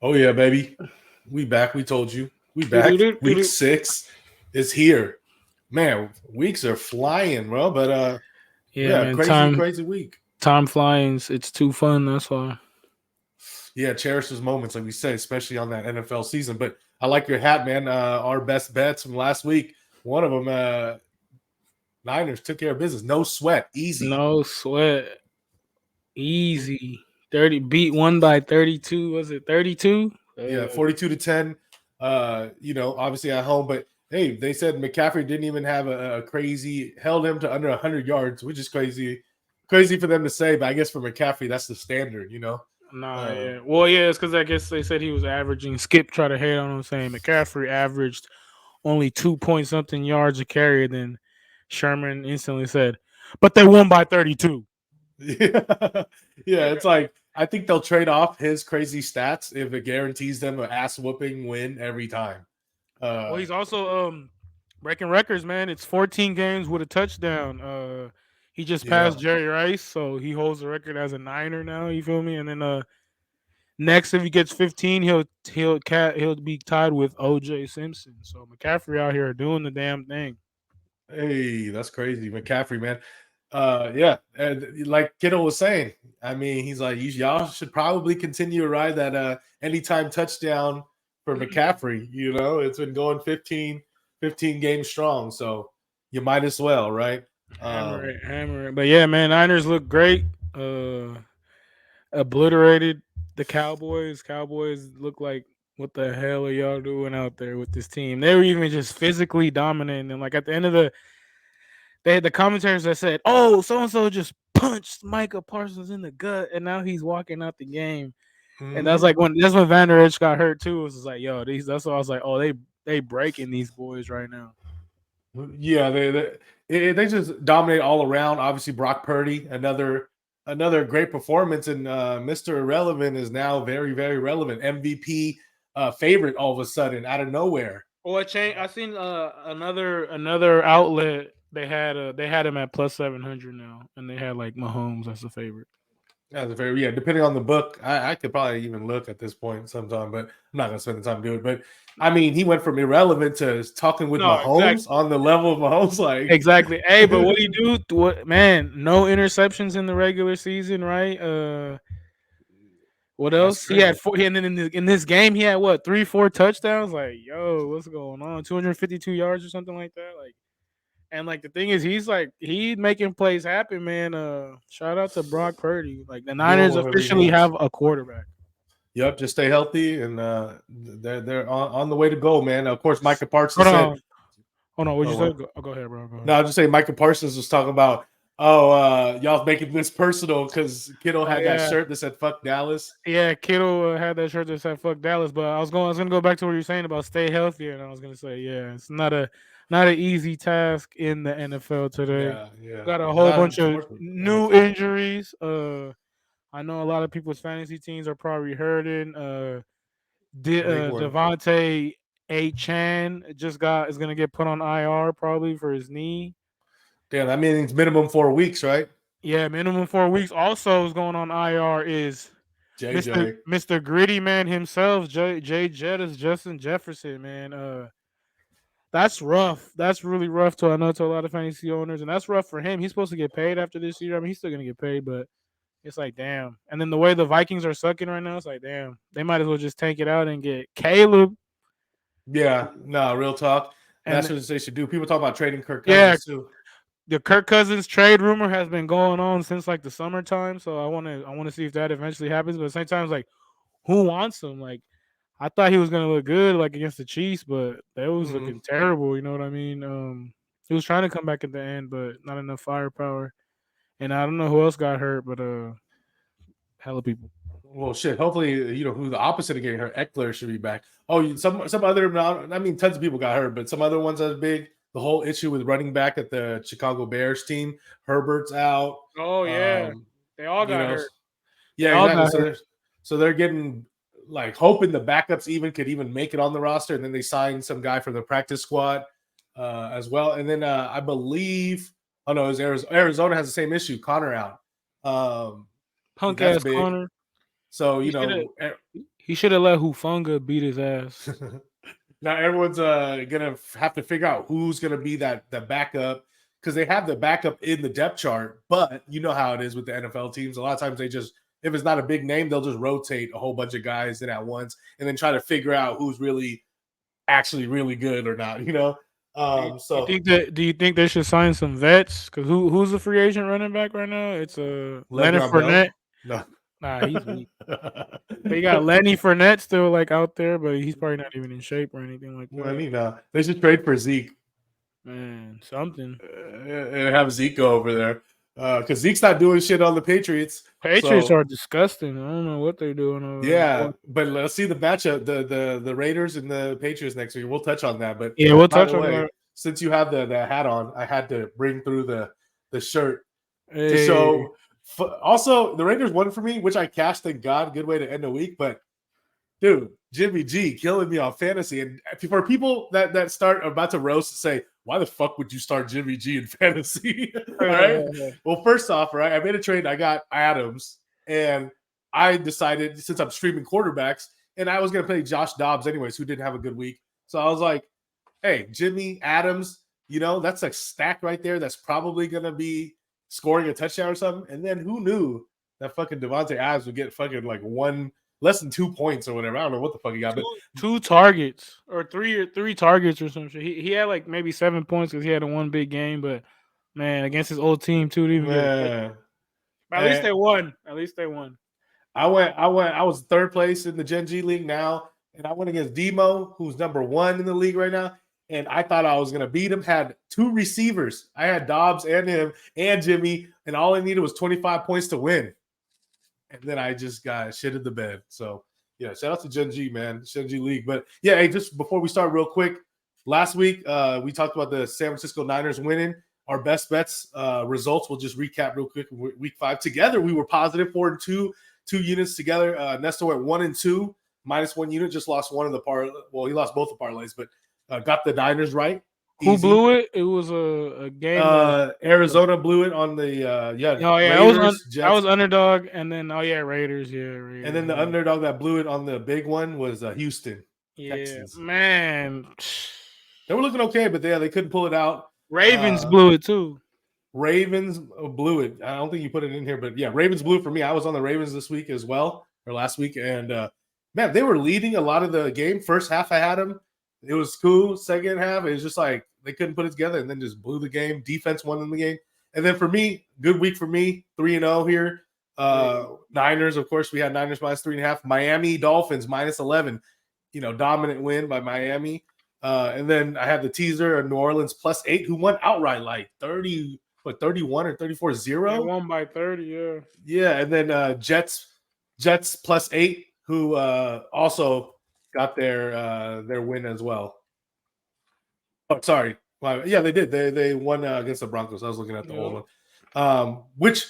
Oh yeah, baby. We back. We told you. We back. Week Doo-doo-doo-doo-doo. 6 is here. Man, weeks are flying, bro. But Yeah, yeah, man. crazy, Time crazy week. time flies. It's too fun. That's why. Yeah, cherish those moments, like we said, especially on that NFL season. But I like your hat, man. Our best bets from last week. One of them, Niners took care of business. No sweat. Easy. No sweat. Easy. 30 beat one by 32. Was it 32? Yeah, 42-10. Obviously at home, but hey, they said McCaffrey didn't even have a crazy held him to under 100 yards, which is crazy, crazy for them to say. But I guess for McCaffrey, that's the standard. Nah, Um, yeah. Well, yeah, it's because I guess they said he was averaging. Skip tried to hate on him, saying McCaffrey averaged only 2 point something yards a carry. Then Sherman instantly said, "But they won by 32." yeah, yeah. It's like I think they'll trade off his crazy stats if it guarantees them an ass whooping win every time. Well, Uh, he's also breaking records, man. It's 14 games with a touchdown. He just yeah. passed Jerry Rice, so he holds the record as a Niner now. You feel me? And then next, if he gets 15, he'll be tied with OJ Simpson. So McCaffrey out here doing the damn thing. Hey, that's crazy, McCaffrey, man. Yeah, and like Kittle was saying, I mean, he's like, y'all should probably continue to ride that anytime touchdown for McCaffrey. It's been going 15 games strong, so you might as well, right? Hammer Um, it, hammer it. But yeah, man, Niners look great. Obliterated the Cowboys. Cowboys look like, what the hell are y'all doing out there with this team? They were even just physically dominating them. Like at the end of they had the commentators that said, "Oh, so and so just punched Micah Parsons in the gut, and now he's walking out the game." And that's mhm. like when Vander Edge got hurt too. It was just like, yo, these. That's why I was like, oh, they breaking these boys right now. Yeah, they just dominate all around. Obviously, Brock Purdy, another great performance, and Mr. Irrelevant is now very, very relevant. MVP favorite all of a sudden out of nowhere. Well, it changed. I seen another outlet. They had him at plus 700 now, and they had like Mahomes as the favorite. Yeah, depending on the book, I could probably even look at this point sometime, but I'm not gonna spend the time to do it. But I mean, he went from irrelevant to talking with No, Mahomes exactly, on the level of Mahomes, like exactly. Hey, but what he do? What man? No interceptions in the regular season, right? What that's else? He had crazy. four, and then in this game, he had what 3, 4 touchdowns. Like, yo, what's going on? 252 yards or something like that. Like, and like the thing is, he's making plays happen, man. Shout out to Brock Purdy. Like the Doing Niners whatever he officially needs. have a quarterback. Yep, just stay healthy, and they're on the way to go, man. Of course, Micah Hold Parsons said, on, hold on. What'd you "Oh, say? what? Go ahead, bro. Go No, ahead. I'll just say Micah Parsons was talking about, oh, y'all making this personal because Kittle Oh had that yeah, shirt that said 'fuck Dallas.'" yeah. Kittle had that shirt that said "fuck Dallas," but I was gonna go back to what you're saying about stay healthy, and I was gonna say, yeah, it's not an easy task in the NFL today. Yeah, yeah, Got a whole not bunch too of much, but new NFL. injuries. I know a lot of people's fantasy teams are probably hurting. Big one. Devontae A. Chan is gonna get put on IR probably for his knee. Damn, that means minimum 4 weeks, right? Yeah, minimum 4 weeks. Also, is going on IR is Mister JJ. Mister Gritty Man himself, Jay Jettis, Justin Jefferson. Man, that's rough. That's really rough to a lot of fantasy owners, and that's rough for him. He's supposed to get paid after this year. I mean, he's still gonna get paid, but it's like damn. And then the way the Vikings are sucking right now, it's like damn. They might as well just tank it out and get Caleb. Yeah, no, real talk. That's And what they should do. People talk about trading Kirk yeah, Cousins too. the Kirk Cousins trade rumor has been going on since like the summertime. So I want to see if that eventually happens. But at the same time, it's like who wants him? Like I thought he was gonna look good like against the Chiefs, but that was Mhm. looking terrible. You know what I mean? He was trying to come back at the end, but not enough firepower. And I don't know who else got hurt, but hella people. Well, shit. Hopefully, who the opposite of getting hurt. Eckler should be back. Oh, some other. I mean, tons of people got hurt, but some other ones that are big. The whole issue with running back at the Chicago Bears team. Herbert's out. Oh yeah, Um, they all you got know, hurt. They yeah, all exactly. got So hurt. they're getting like hoping the backups could even make it on the roster, and then they signed some guy for the practice squad as well. And then I believe, oh no, it was Arizona. Arizona has the same issue. Connor out. Punk That's ass big. corner. So He should have. He should have let Hufunga beat his ass. Now everyone's gonna have to figure out who's gonna be the backup because they have the backup in the depth chart. But you know how it is with the NFL teams. A lot of times they just if it's not a big name, they'll just rotate a whole bunch of guys in at once and then try to figure out who's really actually really good or not. You So think that? Do you think they should sign some vets? Because who's the free agent running back right now? It's Leonard Le'Veon Bell, Fournette. no. Nah, he's weak. But you got Lenny Fournette still like out there, but he's probably not even in shape or anything like that. Lenny, no. They should trade for Zeke Man, something. and have Zeke go over there because Zeke's not doing shit on the Patriots. Patriots So are disgusting. I don't know what they're doing over yeah, there. but let's see the matchup, the Raiders and the Patriots next week. We'll touch on that. But Yeah, we'll by touch the on way, that. since you have the hat on, I had to bring through the shirt to Hey, show. Also, the Raiders won for me, which I cashed. Thank God, good way to end the week. But dude, Jimmy G killing me on fantasy. And for people that start about to roast and say, why the fuck would you start Jimmy G in fantasy? All right. Well, first off, right, I made a trade. I got Adams, and I decided since I'm streaming quarterbacks, and I was gonna play Josh Dobbs anyways, who didn't have a good week. So I was like, hey, Jimmy Adams, that's a stack right there. That's probably gonna be scoring a touchdown or something. And then who knew that fucking Devontae Adams would get fucking like less than 2 points or whatever. I don't know what the fuck he got, but two targets or three targets or some shit. He had like maybe 7 points because he had a one big game, but man, against his old team too, didn't even get a touchdown. man. But at least they won. At least they won. I was third place in the Gen G League now, and I went against Demo, who's number 1 in the league right now. And I thought I was gonna beat him. Had 2 receivers. I had Dobbs and him and Jimmy, and all I needed was 25 points to win. And then I just got shit in the bed. So yeah, shout out to Gen G, man, Gen G League. But yeah, hey, just before we start, real quick, last week we talked about the San Francisco Niners winning. Our best bets results. We'll just recap real quick. Week 5 together, we were positive 4 and 2 units together. Nestor went 1 and 2, -1 unit. Just lost one of the Well, he lost both the parlays, but got the Niners right. Who Easy. blew it? It was a game. Arizona blew it on the Raiders, Jets. I was underdog, and then Raiders, Raiders. And then the underdog that blew it on the big one was Houston. Yeah, Texans. man. They were looking okay, but they couldn't pull it out. Ravens blew it too. Ravens blew it. I don't think you put it in here, but yeah, Ravens blew it for me. I was on the Ravens this week as well, or last week, and man, they were leading a lot of the game. First half, I had them. It was cool. Second half, it was just like they couldn't put it together, and then just blew the game. Defense won in the game, and then for me, good week for me. 3-0 here. Niners, of course, we had Niners -3.5. Miami Dolphins -11. Dominant win by Miami. And then I had the teaser of New Orleans +8, who won outright like 31 or 34-0. They won by 30, yeah. Yeah, and then Jets +8, who also got their win as well. Oh, sorry. Yeah, they did. They won against the Broncos. I was looking at the old one, which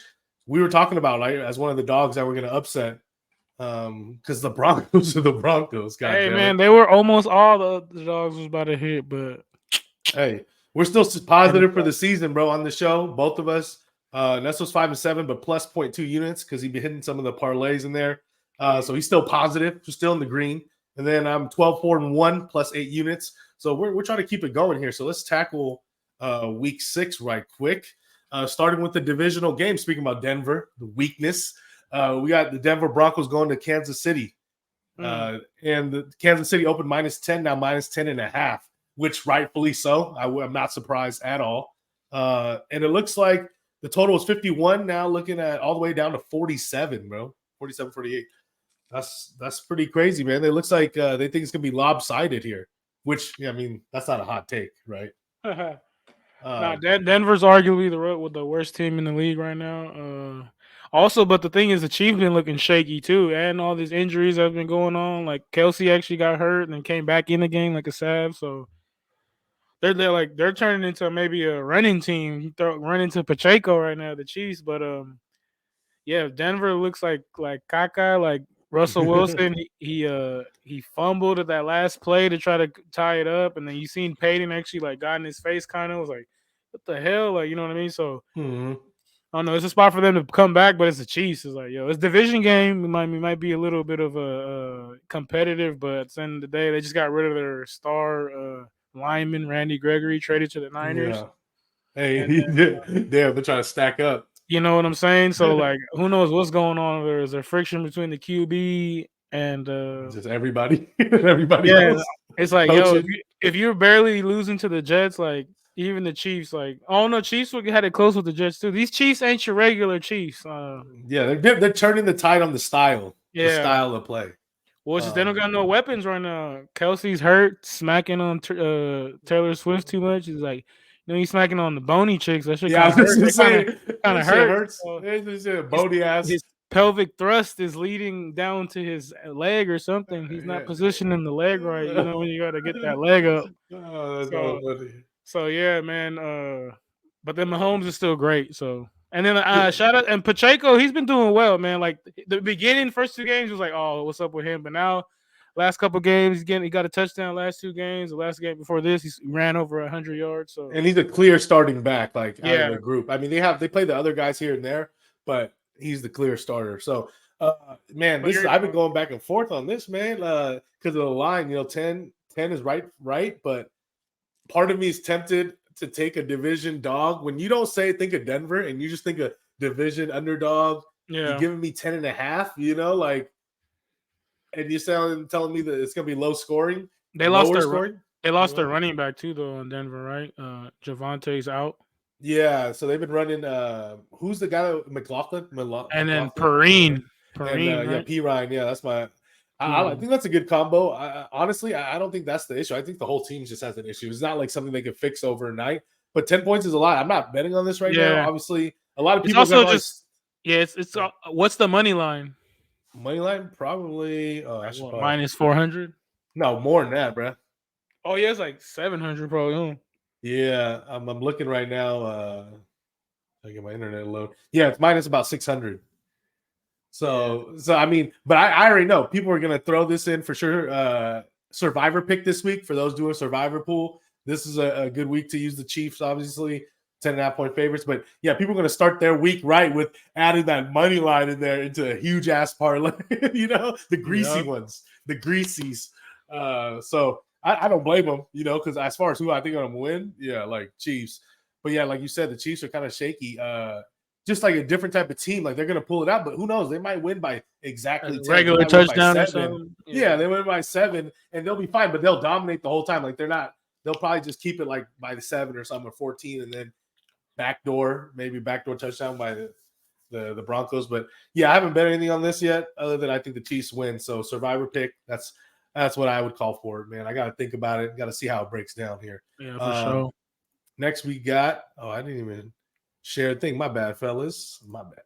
we were talking about like as one of the dogs that we're going to upset because the Broncos are the Broncos. Hey, man, they were almost all the dogs was about to hit, but hey, we're still positive for the season, bro, on the show. Both of us. Nestor's 5 and 7, but plus 0.2 units because he'd be hitting some of the parlays in there. So he's still positive. We're still in the green. And then I'm 12-4-1 plus 8 units. So we're trying to keep it going here. So let's tackle week 6 right quick. Starting with the divisional game. Speaking about Denver, the weakness. We got the Denver Broncos going to Kansas City. And the Kansas City opened -10, now -10.5, which rightfully so. I'm not surprised at all. And it looks like the total is 51 now, looking at all the way down to 47, bro. 47, 48. That's pretty crazy, man. It looks like they think it's going to be lopsided here, which, I mean, that's not a hot take, right? Denver's arguably the worst team in the league right now. Also, but the thing is, the Chiefs been looking shaky too, and all these injuries that have been going on. Like Kelsey actually got hurt and then came back in the game like a salve. So they're turning into maybe a running team. Running to Pacheco right now, the Chiefs. But yeah, Denver looks like Kaka, like Russell Wilson. he fumbled at that last play to try to tie it up, and then you seen Peyton actually like got in his face, kind of was like, what the hell, like, you know what I mean? So. I don't know. It's a spot for them to come back, but it's the Chiefs. It's like, yo, it's a division game. It might be a little bit of a competitive, but at the end of the day, they just got rid of their star lineman Randy Gregory, traded to the Niners, Yeah. Hey, and damn, they're trying to stack up. you know what I'm saying. So like, who knows what's going on there? Is there friction between the QB and Just everybody yeah? else It's like, yo, coaching. if you're barely losing to the Jets, like even the Chiefs, like, oh no, Chiefs had it close with the Jets too. These Chiefs ain't your regular Chiefs. Yeah, they're turning the tide on the Yeah. style of play. Well, it's just they don't got no weapons right now. Kelsey's hurt, smacking on Taylor Swift too much. He's like, he's smacking on the bony chicks. That shit Yeah, I kind was of hurt. just gonna It kind of say kind of this shit hurts. hurts. So This shit his, bony ass. his pelvic thrust is leading down to his leg or something. He's not positioning the leg right. You know when you got to get that leg up. Oh, that's all So funny. so yeah, man. But then Mahomes is still great. So and then Yeah. shout out and Pacheco, he's been doing well, man. Like the beginning, first 2 games was like, oh, what's up with him? But now, last couple games, he got a touchdown. Last 2 games, the last game before this, he ran over 100 yards. So And he's a clear starting back, like out of yeah, the group. I mean, they play the other guys here and there, but he's the clear starter. So, man, But I've been going back and forth on this, man, because of the line. 10 is right, but part of me is tempted to take a division dog. When you don't think of Denver and you just think of division underdog, you're yeah, giving me 10.5, like, and you're telling me that it's gonna be lower scoring. they lost their running back too though in Denver, right? Javante's out, Yeah, so they've been running. Who's the guy that McLaughlin? and then McLaughlin, and Perrine, right? P Ryan. Yeah, that's my. I P-Ryan. think that's a good combo. Honestly, I don't think that's the issue. I think the whole team just has an issue. It's not like something they could fix overnight. But 10 points is a lot. I'm not betting on this right now. Yeah, Obviously, a lot of it's people are also gonna just it's what's the money line? money line. Probably. Oh, I Like should what, probably minus 400? no more than that, bro. Oh yeah, it's like 700 probably. Huh? Yeah, I'm looking right now. I get my internet load. Yeah, it's minus about 600. So I mean, but I already know people are gonna throw this in for sure. Survivor pick this week for those doing Survivor pool. This is a good week to use the Chiefs, obviously 10.5-point favorites. But yeah, people are gonna start their week right with adding that money line in there into a huge ass parlay. The greasy ones, the greasies. So I don't blame them, because as far as who I think are gonna win, yeah, like Chiefs. But yeah, like you said, the Chiefs are kind of shaky. Just like a different type of team. Like they're going to pull it out, but who knows? They might win by exactly 10. Regular touchdown or something. Yeah, they win by 7 and they'll be fine, but they'll dominate the whole time. Like they'll probably just keep it like by the 7 or something or 14 and then maybe backdoor touchdown by the Broncos. But yeah, I haven't bet anything on this yet other than I think the Chiefs win. So Survivor pick, that's what I would call for it, man. I got to think about it. Got to see how it breaks down here. Yeah, for sure. Next we got, I didn't even share a thing. My bad, fellas. My bad.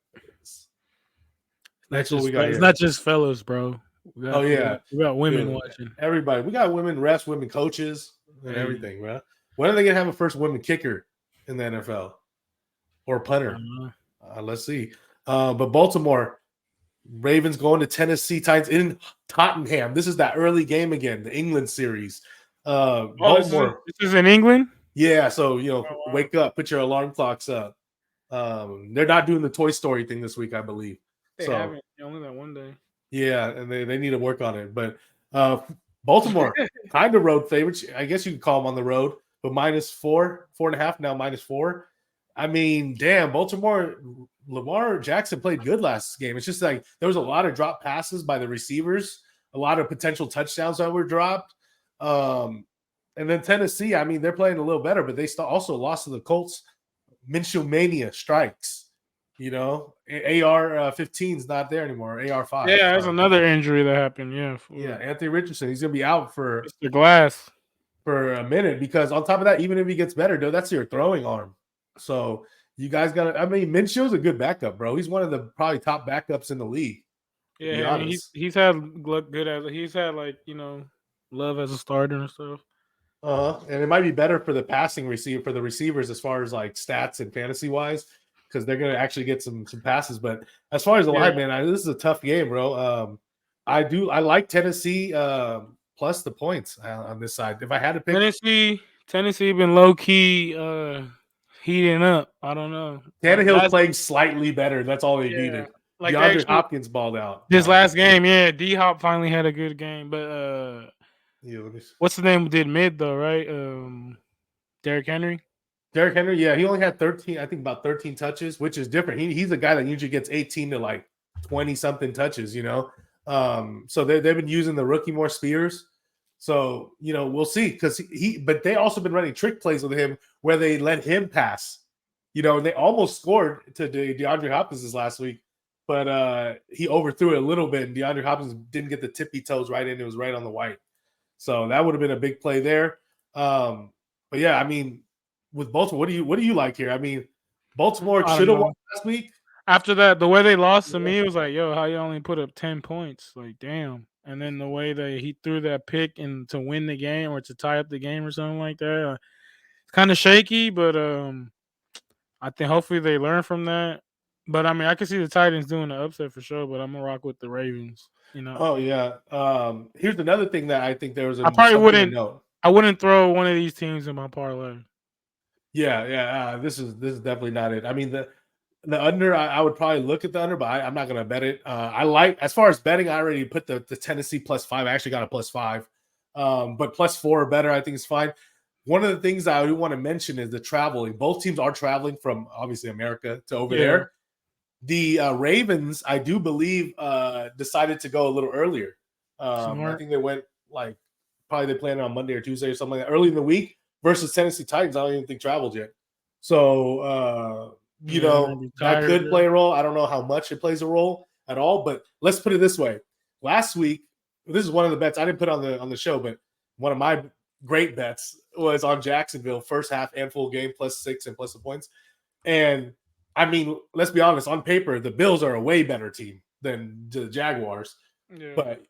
Next, what we got here. It's not just fellas, bro. We got women watching. Everybody. We got women refs, women coaches, and everything, bro. When are they gonna have a first women kicker in the NFL or punter? Let's see. But Baltimore Ravens going to Tennessee Titans in Tottenham. This is that early game again, the England series. Baltimore. This is in England. Yeah, so wake up, put your alarm clocks up. They're not doing the Toy Story thing this week, I believe. They haven't. Only that one day. Yeah, and they need to work on it. But Baltimore, kind of road favorites. I guess you could call them on the road, but minus 4.5 now, minus 4. I mean, damn, Baltimore, Lamar Jackson played good last game. It's just like there was a lot of drop passes by the receivers, a lot of potential touchdowns that were dropped. And then Tennessee, I mean, they're playing a little better, but they also lost to the Colts. Minshew mania strikes. AR 15 is not there anymore. AR 5. Yeah, that's another injury that happened. Yeah, Anthony Richardson. He's gonna be out for Mr. Glass for a minute because on top of that, even if he gets better, though, that's your throwing arm. So you guys got to. I mean, Minshew's a good backup, bro. He's one of the probably top backups in the league. Yeah, I mean, he's had he's had love as a starter and stuff. And it might be better for the passing receiver for the receivers as far as like stats and fantasy wise because they're gonna actually get some passes. But as far as the line, man, this is a tough game, bro. I like Tennessee plus the points on this side. If I had to pick Tennessee been low key heating up. I don't know. Like Tannehill's last, playing slightly better. That's all they yeah, needed. like they DeAndre actually Hopkins balled out. this last game, yeah, D Hop finally had a good game, but Yeah, let me what's the name did mid though, right? Derrick Henry. Derrick Henry, yeah, he only had 13, I think about 13 touches, which is different. He's a guy that usually gets 18 to like 20 something touches, you know. So they've been using the rookie more Spears. So, you know, we'll see because but they also been running trick plays with him where they let him pass, you know, and they almost scored to DeAndre Hopkins this last week, but he overthrew it a little bit and DeAndre Hopkins didn't get the tippy toes right in. It was right on the white. So that would have been a big play there. But yeah, I mean, with Baltimore, what do you like here? I mean, Baltimore I should don't have won know. last week. After that, the way they lost to Yeah. me, it was like, yo, how you only put up 10 points? Like, damn. And then the way that he threw that pick and to win the game or to tie up the game or something like that, it's kind of shaky. But I think hopefully they learn from that. But I mean, I can see the Titans doing the upset for sure. But I'm gonna rock with the Ravens. You know, Oh yeah. Here's another thing that I think there was I probably something to wouldn't. note. I wouldn't throw one of these teams in my parlay. Yeah, yeah. This is definitely not it. I mean the under. I would probably look at the under, but I'm not gonna bet it. I like as far as betting. I already put the Tennessee +5. I actually got a +5, but +4 or better. I think is fine. One of the things I do want to mention is the traveling. Both teams are traveling from obviously America to over Yeah, there. The Ravens, I do believe, decided to go a little earlier. I smart. think they went like probably they planned on Monday or Tuesday or something like that, early in the week versus Tennessee Titans. I don't even think traveled yet. So, you Yeah, they might know, be that tired. could play a role. I don't know how much it plays a role at all, but let's put it this way. Last week, this is one of the bets I didn't put on the show, but one of my great bets was on Jacksonville first half and full game +6 and plus the points. And I mean, let's be honest, on paper, the Bills are a way better team than the Jaguars. Yeah, But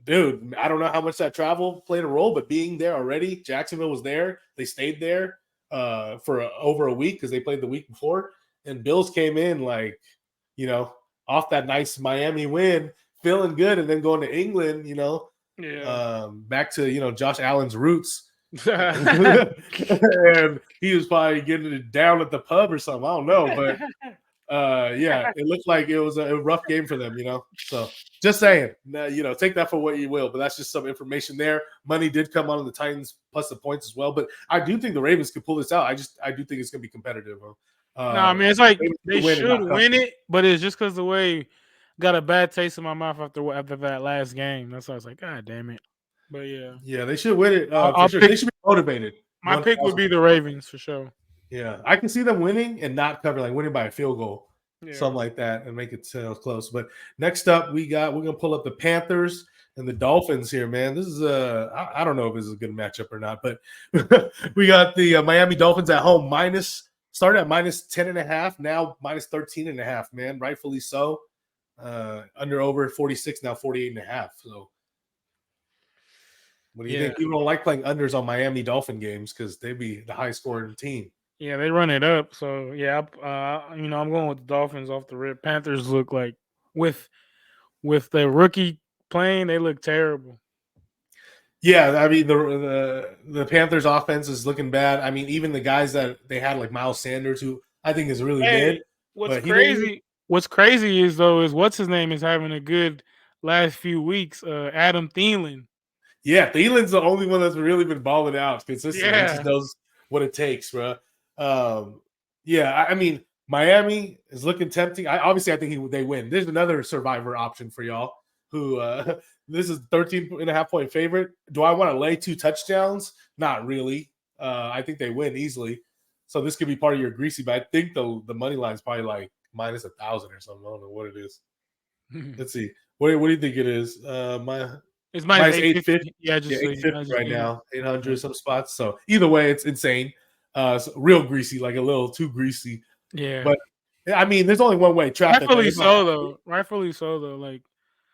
dude, I don't know how much that travel played a role, but being there already, Jacksonville was there. They stayed there for over a week because they played the week before. And Bills came in like, you know, off that nice Miami win, feeling good, and then going to England, you know, yeah. back to Josh Allen's roots. And he was probably getting it down at the pub or something. I don't know, but yeah, it looked like it was a rough game for them, you know. So just saying, take that for what you will. But that's just some information there. Money did come on the Titans plus the points as well. But I do think the Ravens could pull this out. I do think it's going to be competitive. No, I mean it's like Ravens they could win and should not cover. win it, but it's just because the way got a bad taste in my mouth after that last game. That's why I was like, God damn it. But yeah, Yeah, they should win it for I'll sure. pick. They should be motivated. My pick would 1,000. be the Ravens for sure. Yeah, I can see them winning and not covering, like winning by a field goal, Yeah, something like that, and make it close. But next up, we're gonna pull up the Panthers and the Dolphins here, man. This is I don't know if this is a good matchup or not, but we got the Miami Dolphins at home started at -10.5, now -13.5, man. Rightfully so. Under over 46, now 48.5. So what do you yeah, think? People don't like playing unders on Miami Dolphin games because they'd be the high scoring team. yeah. They run it up. So yeah, I'm going with the Dolphins off the rip. Panthers look like with the rookie playing, they look terrible. Yeah, I mean the Panthers offense is looking bad. I mean, even the guys that they had like Miles Sanders, who I think is really Hey, mid, what's but he didn't even. crazy? What's crazy is though is what's his name is having a good last few weeks. Adam Thielen. Yeah, Thielen's the only one that's really been balling out consistently. He just Yeah, knows what it takes, bro. Um, yeah, I mean Miami is looking tempting. Obviously I think they win. There's another survivor option for y'all. Who this is 13.5 point favorite. Do I want to lay 2 touchdowns? Not really. I think they win easily. So this could be part of your greasy, but I think the money line is probably like -1,000 or something. I don't know what it is. Let's see. What do you think it is? it's minus Minus eight 850. fifty. Yeah, Yeah, just so you, 850 I just right yeah. now. 800 some spots. So either way, it's insane. So real greasy, like a little too greasy. Yeah. But I mean, there's only one way. Traffic. Like Rightfully it's not. so though. Rightfully so though. Like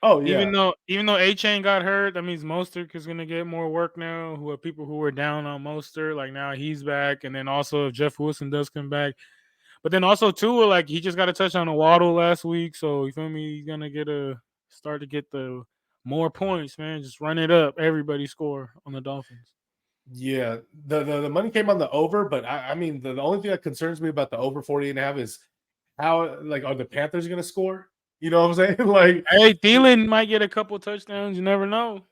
Oh even yeah. though even though A Chain got hurt, that means Mostert is gonna get more work now. Who are people who were down on Mostert, like now he's back, and then also if Jeff Wilson does come back, but then also too, like he just got a touch on a Waddle last week, so you feel me? He's gonna start to get the more points, man. Just run it up. Everybody score on the Dolphins. Yeah, the money came on the over, but I mean the only thing that concerns me about the over 40.5 is how like are the Panthers gonna score? You know what I'm saying? Like, Hey, Thielen might get a couple touchdowns. You never know.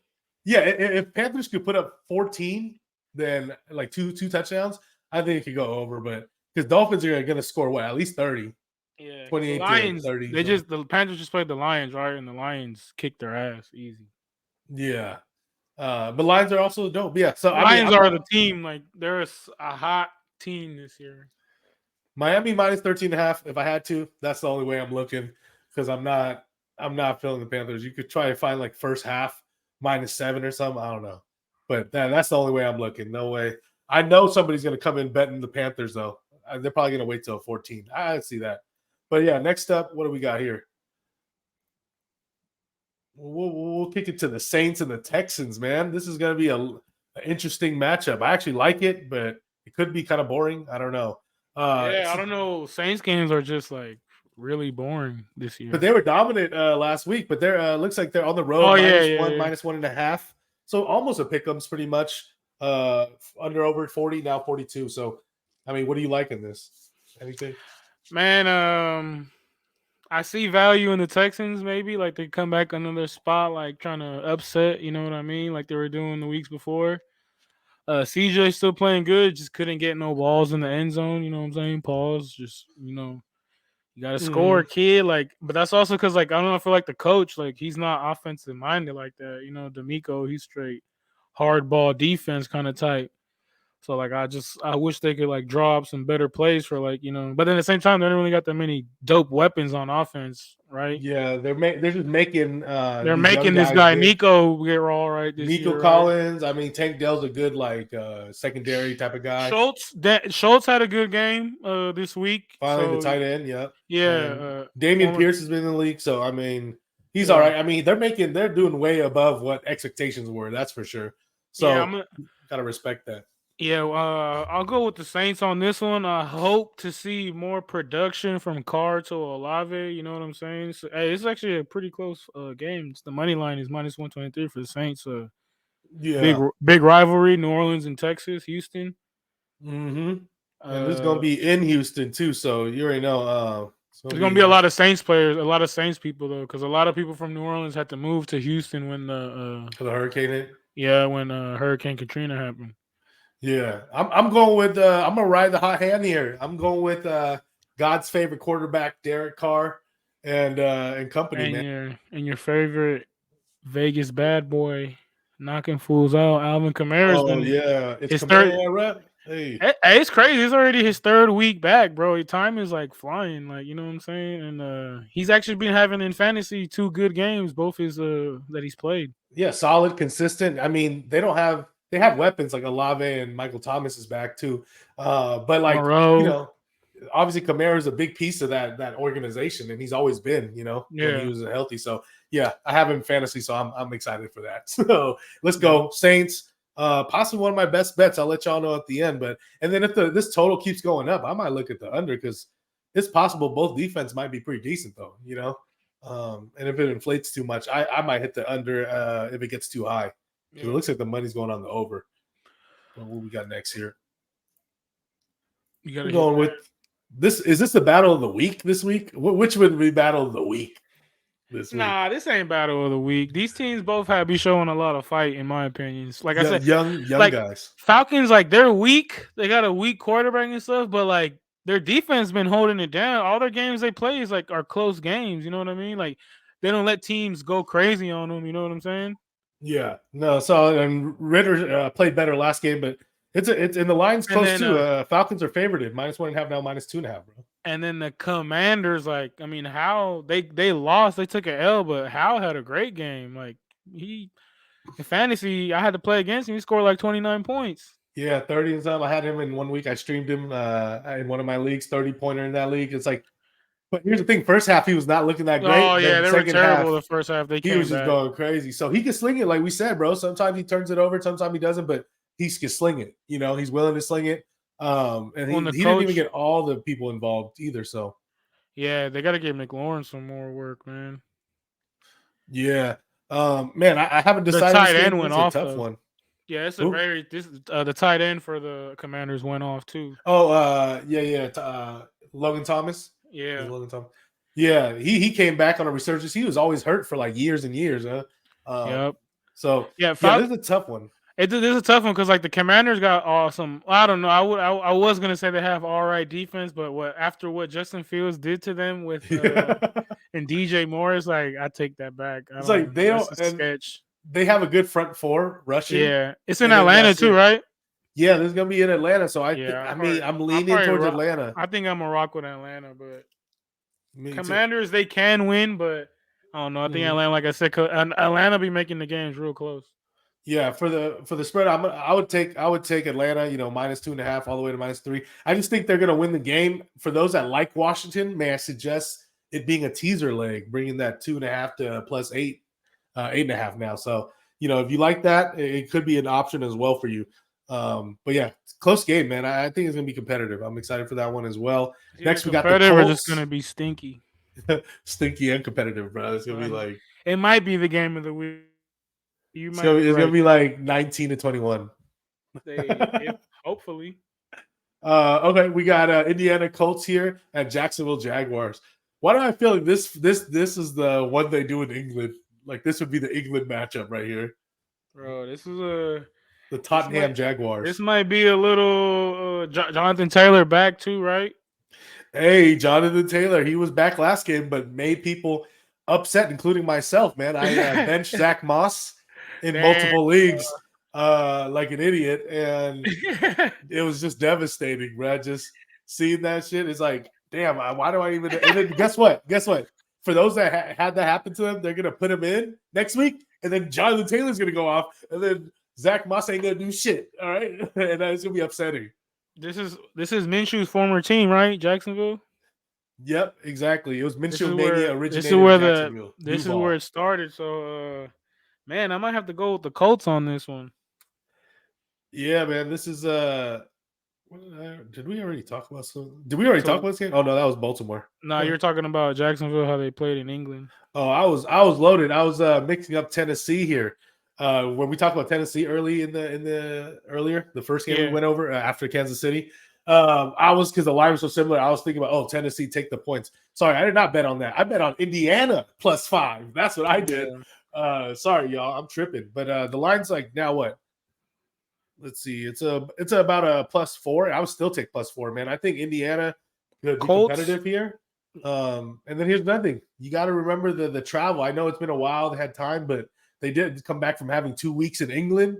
yeah, if Panthers could put up 14, then like two touchdowns, I think it could go over. But because Dolphins are gonna score what at least 30, Yeah, because the 28 to Lions, 30. So the Panthers just played the Lions, right? And the Lions kicked their ass easy. yeah, but Lions are also dope. Yeah, so I mean Lions I'm are not the team. Like they're a hot team this year. Miami minus 13.5. If I had to, that's the only way I'm looking because I'm not feeling the Panthers. You could try to find like first half -7 or something. I don't know. But that's the only way I'm looking. No way. I know somebody's gonna come in betting the Panthers though. They're probably gonna wait till 14. I see that. But yeah, next up, what do we got here? We'll kick it to the Saints and the Texans, man. This is gonna be an interesting matchup. I actually like it, but it could be kind of boring. I don't know. Yeah, I don't know. Saints games are just like really boring this But year. they were dominant last week. But they're looks like they're on the road Oh yeah, -1, yeah. -1.5. So almost a pick'ems pretty much. Under over 40 now 42. So I mean, what do you like in this? Anything? Man, I see value in the Texans. Maybe like they come back another spot, like trying to upset. You know what I mean? Like they were doing the weeks before. CJ still playing good, just couldn't get no balls in the end zone. You know what I'm saying? Pause. Just you got to score, Hmm. kid. Like, but that's also because like I don't know. I feel like the coach, like he's not offensive minded like that. D'Amico, he's straight hard ball defense kind of type. So like I wish they could like draw up some better plays for but then at the same time they don't really got that many dope weapons on offense, right? Yeah, they're just making They're these young making this guys guy good. Nico get all right this Nico year, right? Collins. I mean, Tank Dell's a good like secondary type of guy. Schultz had a good game this week. Finally, the So tight end. Yep. yeah, And Damian former Pierce has been in the league, so I mean, he's all yeah. right. I mean, they're doing way above what expectations were. That's for sure. Yeah, So gotta respect that. I'll go with the Saints on this one. I hope to see more production from Carr to Olave. You know what I'm saying? So, hey, it's actually a pretty close game. The money line is -123 for the Saints. Yeah. Big rivalry, New Orleans and Texas, Houston. Mm-hmm. And this is gonna Uh, be in Houston too, so you already know. It's gonna there's gonna be be a lot of Saints players, a lot of Saints people though, because a lot of people from New Orleans had to move to Houston when the hurricane. Hit. Hurricane Katrina happened. Yeah, I'm going with. I'm gonna ride the hot hand here. I'm going with God's favorite quarterback, Derek Carr, and company, man. And your favorite Vegas bad boy knocking fools out. Alvin Kamara's Oh been yeah, it's his third. Kamara rep. Hey, Hey, it's crazy. It's already his third week back, bro. His time is like flying. Like you know what I'm saying. And he's actually been having in fantasy two good games, both his that he's played. yeah, solid, consistent. I mean, they have weapons like Olave and Michael Thomas is back too. But like Moreau, obviously Kamara is a big piece of that organization, and he's always been, when he yeah, was healthy. So yeah, I have him in fantasy, so I'm excited for that. So let's yeah, go Saints. Possibly one of my best bets. I'll let y'all know at the end. But and then if this total keeps going up, I might look at the under because it's possible both defense might be pretty decent though. And if it inflates too much, I might hit the under if it gets too high because it yeah. looks like the money's going on the over. But what we got next here? You gotta We're hit going that. with this. Is this the battle of the week this week? Which would be battle of the week this week? Nah, this ain't battle of the week. These teams both have be showing a lot of fight, in my opinions. Like I Young, said, young like guys. Falcons, like they're weak. They got a weak quarterback and stuff, but like their defense been holding it down. All their games they play is like are close games. You know what I mean? Like they don't let teams go crazy on them. You know what I'm saying? Yeah, no. So and Ritter played better last game, but it's in the line's And close then too. Falcons are favorited -1.5 now, -2.5, bro. the Commanders, like I mean, how they lost, they took an L, but Hal had a great game. Like he in fantasy, I had to play against him. He scored like 29 points. Yeah, 30 and something. I had him in 1 week. I streamed him in one of my leagues, 30-pointer in that league. It's like, but here's the thing: first half he was not looking that Oh great. yeah, Then they were second terrible half the first half. They he was came just back. going crazy. So he can sling it, like we said, bro. Sometimes he turns it over, sometimes he doesn't, but he can sling it. He's willing to sling it. And he When the didn't even coach, get all the people involved either. So yeah, they got to give McLaurin some more work, man. yeah, man, I haven't The decided this tight game. end This went is a off tough though. one. Yeah, it's a Who? very this the tight end for the Commanders went off too. Oh, yeah. Logan Thomas. Is it Yeah. Logan Thomas? Yeah, he came back on a resurgence. He was always hurt for like years and years. Huh? Yep. So Yeah. yeah, this is a tough one. This is a tough one because like the Commanders got awesome. I don't know. I was gonna say they have all right defense, but what Justin Fields did to them with and DJ Morris, like I take that back. I It's like don't. they That's don't, a and sketch. they have a good front four rushing, Yeah, it's in and then Atlanta that's too, it. right? Yeah, this is gonna be in Atlanta, so Yeah, I'm I leaning probably towards Atlanta. I think I'm a rock with Atlanta, but Me too. Commanders they can win, but I don't know. I think Mhm. Atlanta, like I said, Atlanta be making the games real close. Yeah, for the spread, I would take Atlanta, -2.5 all the way to -3. I just think they're gonna win the game. For those that like Washington, may I suggest it being a teaser leg, bringing that 2.5 to +8, 8.5 now. So if you like that, it could be an option as well for you. But yeah, it's a close game, man. I think it's gonna be competitive. I'm excited for that one as well. It's either Next, we got the competitive or just gonna Colts, be stinky. stinky and competitive, bro. It's gonna be Like, like it might be the game of the week. You it's might gonna be be, it's gonna right. be like 19-21. They if hopefully. Okay, we got Indiana Colts here and Jacksonville Jaguars. Why do I feel like this is the one they do in England? Like this would be the England matchup right here. Bro, The this Tottenham might this Jaguars. might be a little Jonathan Taylor back too, right? Hey, Jonathan Taylor, he was back last game, but made people upset, including myself. Man, I benched Zach Moss in Damn. multiple leagues, like an idiot, and it was just devastating, bro. Just seeing that shit is like, damn, why do I even? And then guess what? Guess what? For those that had that happen to them, they're gonna put him in next week, and then Jonathan Taylor's gonna go off, and then Zach Moss ain't gonna do shit. All right, and it's gonna be upsetting. This is Minshew's former team, right? Jacksonville. Yep, exactly. It was This is Minshew Mania where originated in Jacksonville. this is where Duval. it started. So man, I might have to go with the Colts on this one. Yeah, man. This is did we already talk about some? Did we already talk So about this game? Oh no, that was Baltimore. now you're talking about Jacksonville, how they played in England. Oh, I was loaded. I was mixing up Tennessee here. When we talked about Tennessee early in the earlier, the first game we Yeah. went over after Kansas City. I was, because the line was so similar, I was thinking about, oh, Tennessee take the points. Sorry, I did not bet on that. I bet on Indiana +5. That's what I did. Yeah. Sorry, y'all, I'm tripping. But the line's like now what? Let's see. It's about a +4. I would still take +4, man. I think Indiana could be Colts. competitive here. And then here's nothing. You got to remember the travel. I know it's been a while. They had time, but they did come back from having 2 weeks in England.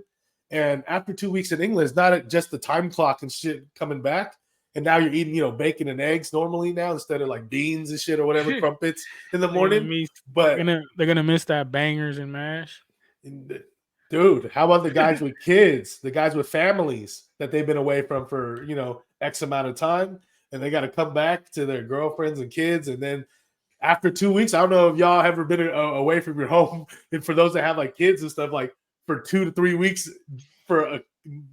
And after 2 weeks in England, it's not just the time clock and shit coming back. And now you're eating, bacon and eggs normally now instead of like beans and shit or whatever, crumpets in the They're gonna morning. miss. But They're gonna miss that bangers and mash. dude, how about the guys with kids, the guys with families that they've been away from for, X amount of time, and they got to come back to their girlfriends and kids. And then after 2 weeks, I don't know if y'all ever been away from your home. And for those that have like kids and stuff, like for 2 to 3 weeks for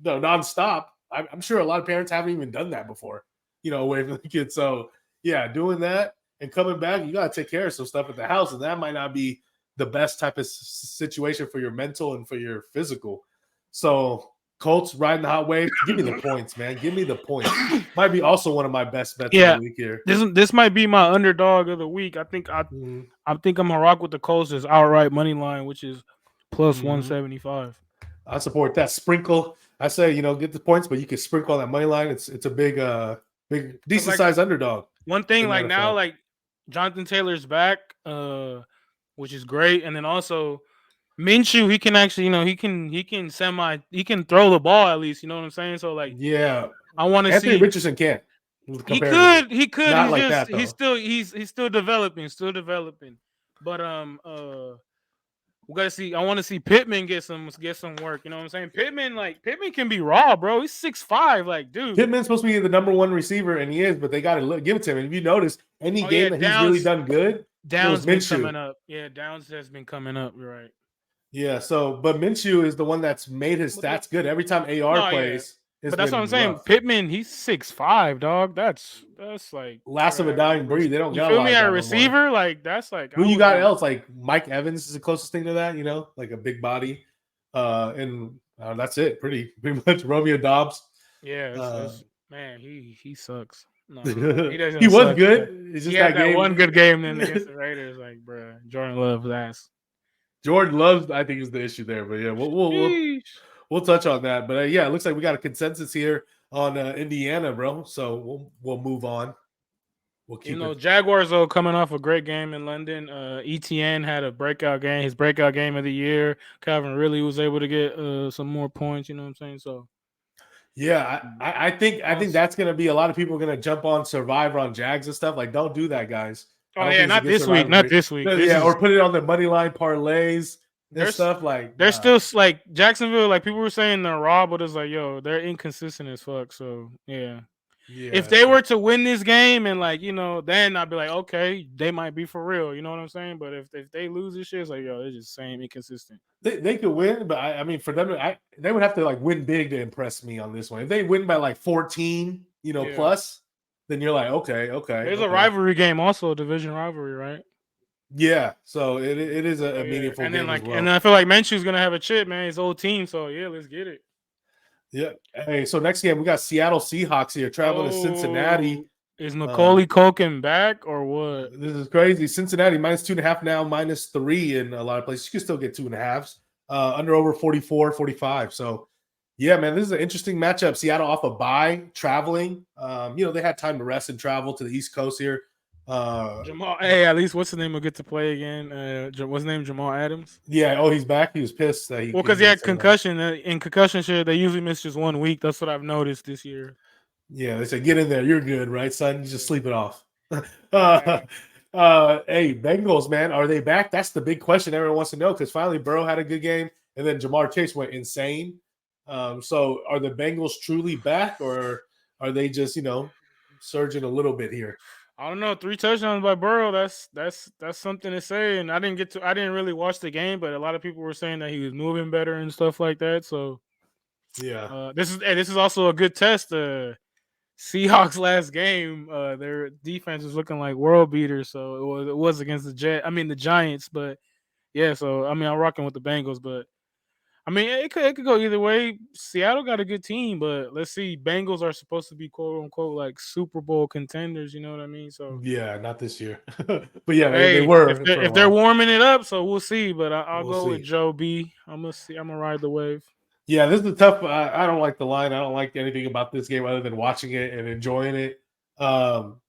nonstop, I'm sure a lot of parents haven't even done that before, away from the kids. So yeah, doing that and coming back, you got to take care of some stuff at the house. And that might not be the best type of situation for your mental and for your physical. So Colts riding the hot wave. Give me the points, man. Give me the points. Might be also one of my best bets of Yeah, the week here. this might be my underdog of the week. I think Mhm. I'm gonna rock with the Colts as outright money line, which is plus Mhm. 175. I support that. Sprinkle. I say, get the points, but you can sprinkle on that money line. It's a big decent like sized underdog. one thing, in the like now, NFL. like Jonathan Taylor's back, which is great, and then also Minshew, he can actually, he can throw the ball at least. You know what I'm saying? So like, Yeah. I want to Anthony see. Richardson can't He comparatively. could, he could. Not He's like just that though. he's still developing, But we gotta see. I want to see Pittman get some work. You know what I'm saying? Pittman can be raw, bro. He's 6'5", like dude. Pittman's supposed to be the number one receiver, and he is, but they got to give it to him. And if you notice, any game that he's really done good, it was Downs been Minshew. coming up. Yeah, Downs has been coming up. You're right. Yeah, but Minshew is the one that's made his stats good. Every time AR plays, but that's what I'm saying. rough. Pittman, he's 6'5", dog. That's like Last of a dying breed. They don't you got feel a lot me of at that a no more. receiver. Like that's like Who you got else? Like Mike Evans is the closest thing to that. Like a big body. And that's it. Pretty much Romeo Dobbs. Yeah, Uh, it's man, he sucks. No, he he doesn't was suck. But good. It's he just had that that one good game. game then against the Raiders. Like, bro, Jordan Love's ass. Jordan Love, I think, is the issue there. But yeah, Sheesh. we'll touch on that. But yeah, it looks like we got a consensus here on Indiana, bro. So we'll move on. We'll You keep know, it. Jaguars though coming off a great game in London. ETN had a breakout game, his breakout game of the year. Calvin really was able to get some more points. You know what I'm saying? So Yeah, I think Us- that's gonna be a lot of people are gonna jump on Survivor on Jags and stuff. Like, don't do that, guys. I oh don't yeah, think it's a not good this week, Survivor not rate. this week. This Yeah, is or put it on the money line parlays and there's stuff. Like, they're nah. still like Jacksonville. Like people were saying they're raw, but it's like yo, they're inconsistent as fuck. So yeah. If Yeah, they so were to win this game and like then I'd be like, okay, they might be for real. You know what I'm saying? But if they lose this shit, it's like yo, they're just same inconsistent. they could win, but I mean, for them, they would have to like win big to impress me on this one. If they win by like 14, Yeah, plus, then you're like, okay, okay, there's a okay. rivalry game, also a division rivalry, right? Yeah, so it is Oh a yeah, meaningful game as and then well. I feel like Minshew's gonna have a chip, man. His old team, so yeah, let's get it. Yeah. Hey, so next game we got Seattle Seahawks here traveling to Oh, Cincinnati. is Uh, Macaulay Culkin back or what? this is crazy. Cincinnati -2.5 now, -3 in a lot of places. You can still get 2.5s. Under over 44, 45. So yeah, man, this is an interesting matchup. Seattle off a bye, traveling. They had time to rest and travel to the East Coast here. Jamal, hey, at least what's his name will get to play again. What's his name? Jamal Adams. Yeah, oh, he's back. He was pissed that Well, he because he didn't had say that. concussion. In concussion shit, they usually miss just 1 week. That's what I've noticed this year. Yeah, they said, get in there. You're good, right, son? You just Yeah. sleep it off. Right. Hey, Bengals, man, are they back? That's the big question everyone wants to know because finally Burrow had a good game and then Jamar Chase went insane. So are the Bengals truly back or are they just, surging a little bit here? I don't know. 3 touchdowns by Burrow. That's something to say. And I didn't really watch the game, but a lot of people were saying that he was moving better and stuff like that. So Yeah. this is also a good test. Seahawks last game, their defense was looking like world beaters. So it was against the Giants, but yeah. So I mean, I'm rocking with the Bengals, but I mean, it could go either way. Seattle got a good team, but let's see. Bengals are supposed to be quote unquote like Super Bowl contenders. You know what I mean? So Yeah, not this year. But yeah, they hey, were for a if they're while. warming it up, so we'll see. But I'll We'll go with see. Joe B. I'm gonna see. I'm gonna ride the wave. Yeah, this is a tough. I don't like the line. I don't like anything about this game other than watching it and enjoying it. Um,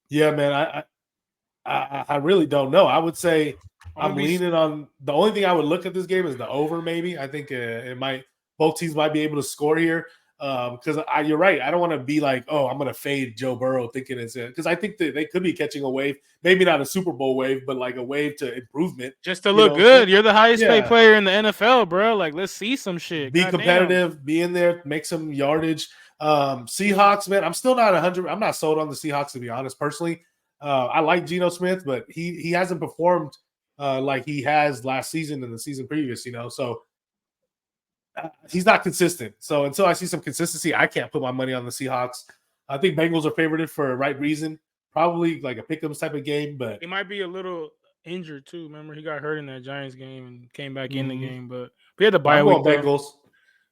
yeah, man, I really don't know. I would say I'm gonna I'm be. leaning on the only thing I would look at this game is the over. Maybe I think it might both teams might be able to score here. Because you're right. I don't want to be like, oh, I'm going to fade Joe Burrow thinking it's it because I think that they could be catching a wave, maybe not a Super Bowl wave, but like a wave to improvement. Just to You look know what I'm saying? good. You're the highest paid Yeah, player in the NFL, bro. Like, let's see some shit. be Goddamn. competitive, be in there, make some yardage. Seahawks, man, I'm still not 100. I'm not sold on the Seahawks to be honest. Personally, I like Geno Smith, but he hasn't performed like he has last season and the season previous. So he's not consistent. So until I see some consistency, I can't put my money on the Seahawks. I think Bengals are favored for a right reason, probably like a pick'ems type of game, but. He might be a little injured too. Remember, he got hurt in that Giants game and came back in the Mhm. game. But we had the But bye I'm week going though. Bengals.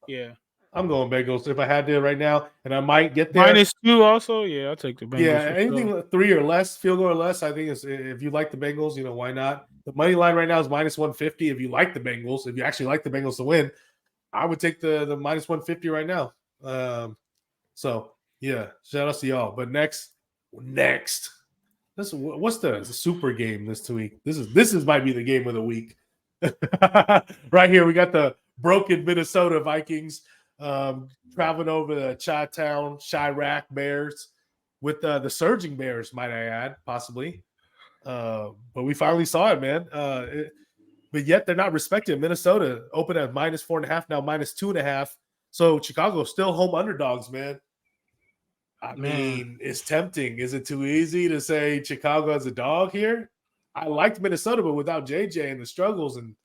Yeah. I'm going Bengals if I had to right now, and I might get there. -2 also. Yeah, I'll take the Yeah, Bengals for sure. anything 3 or less, field goal or less, I think is if you like the Bengals, why not? The money line right now is -150. If you like the Bengals, if you actually like the Bengals to win, I would take the -150 right now. So yeah, shout out to y'all. But next, what's the super game this week? This is might be the game of the week. Right here, we got the broken Minnesota Vikings traveling over the Chi-Town Chirac Bears with the surging Bears, might I add, possibly. But we finally saw it, man. But yet they're not respected. Minnesota opened at -4.5, now -2.5. So Chicago still home underdogs, man. I Man, mean, it's tempting. Is it too easy to say Chicago as a dog here? I liked Minnesota, but without JJ and the struggles and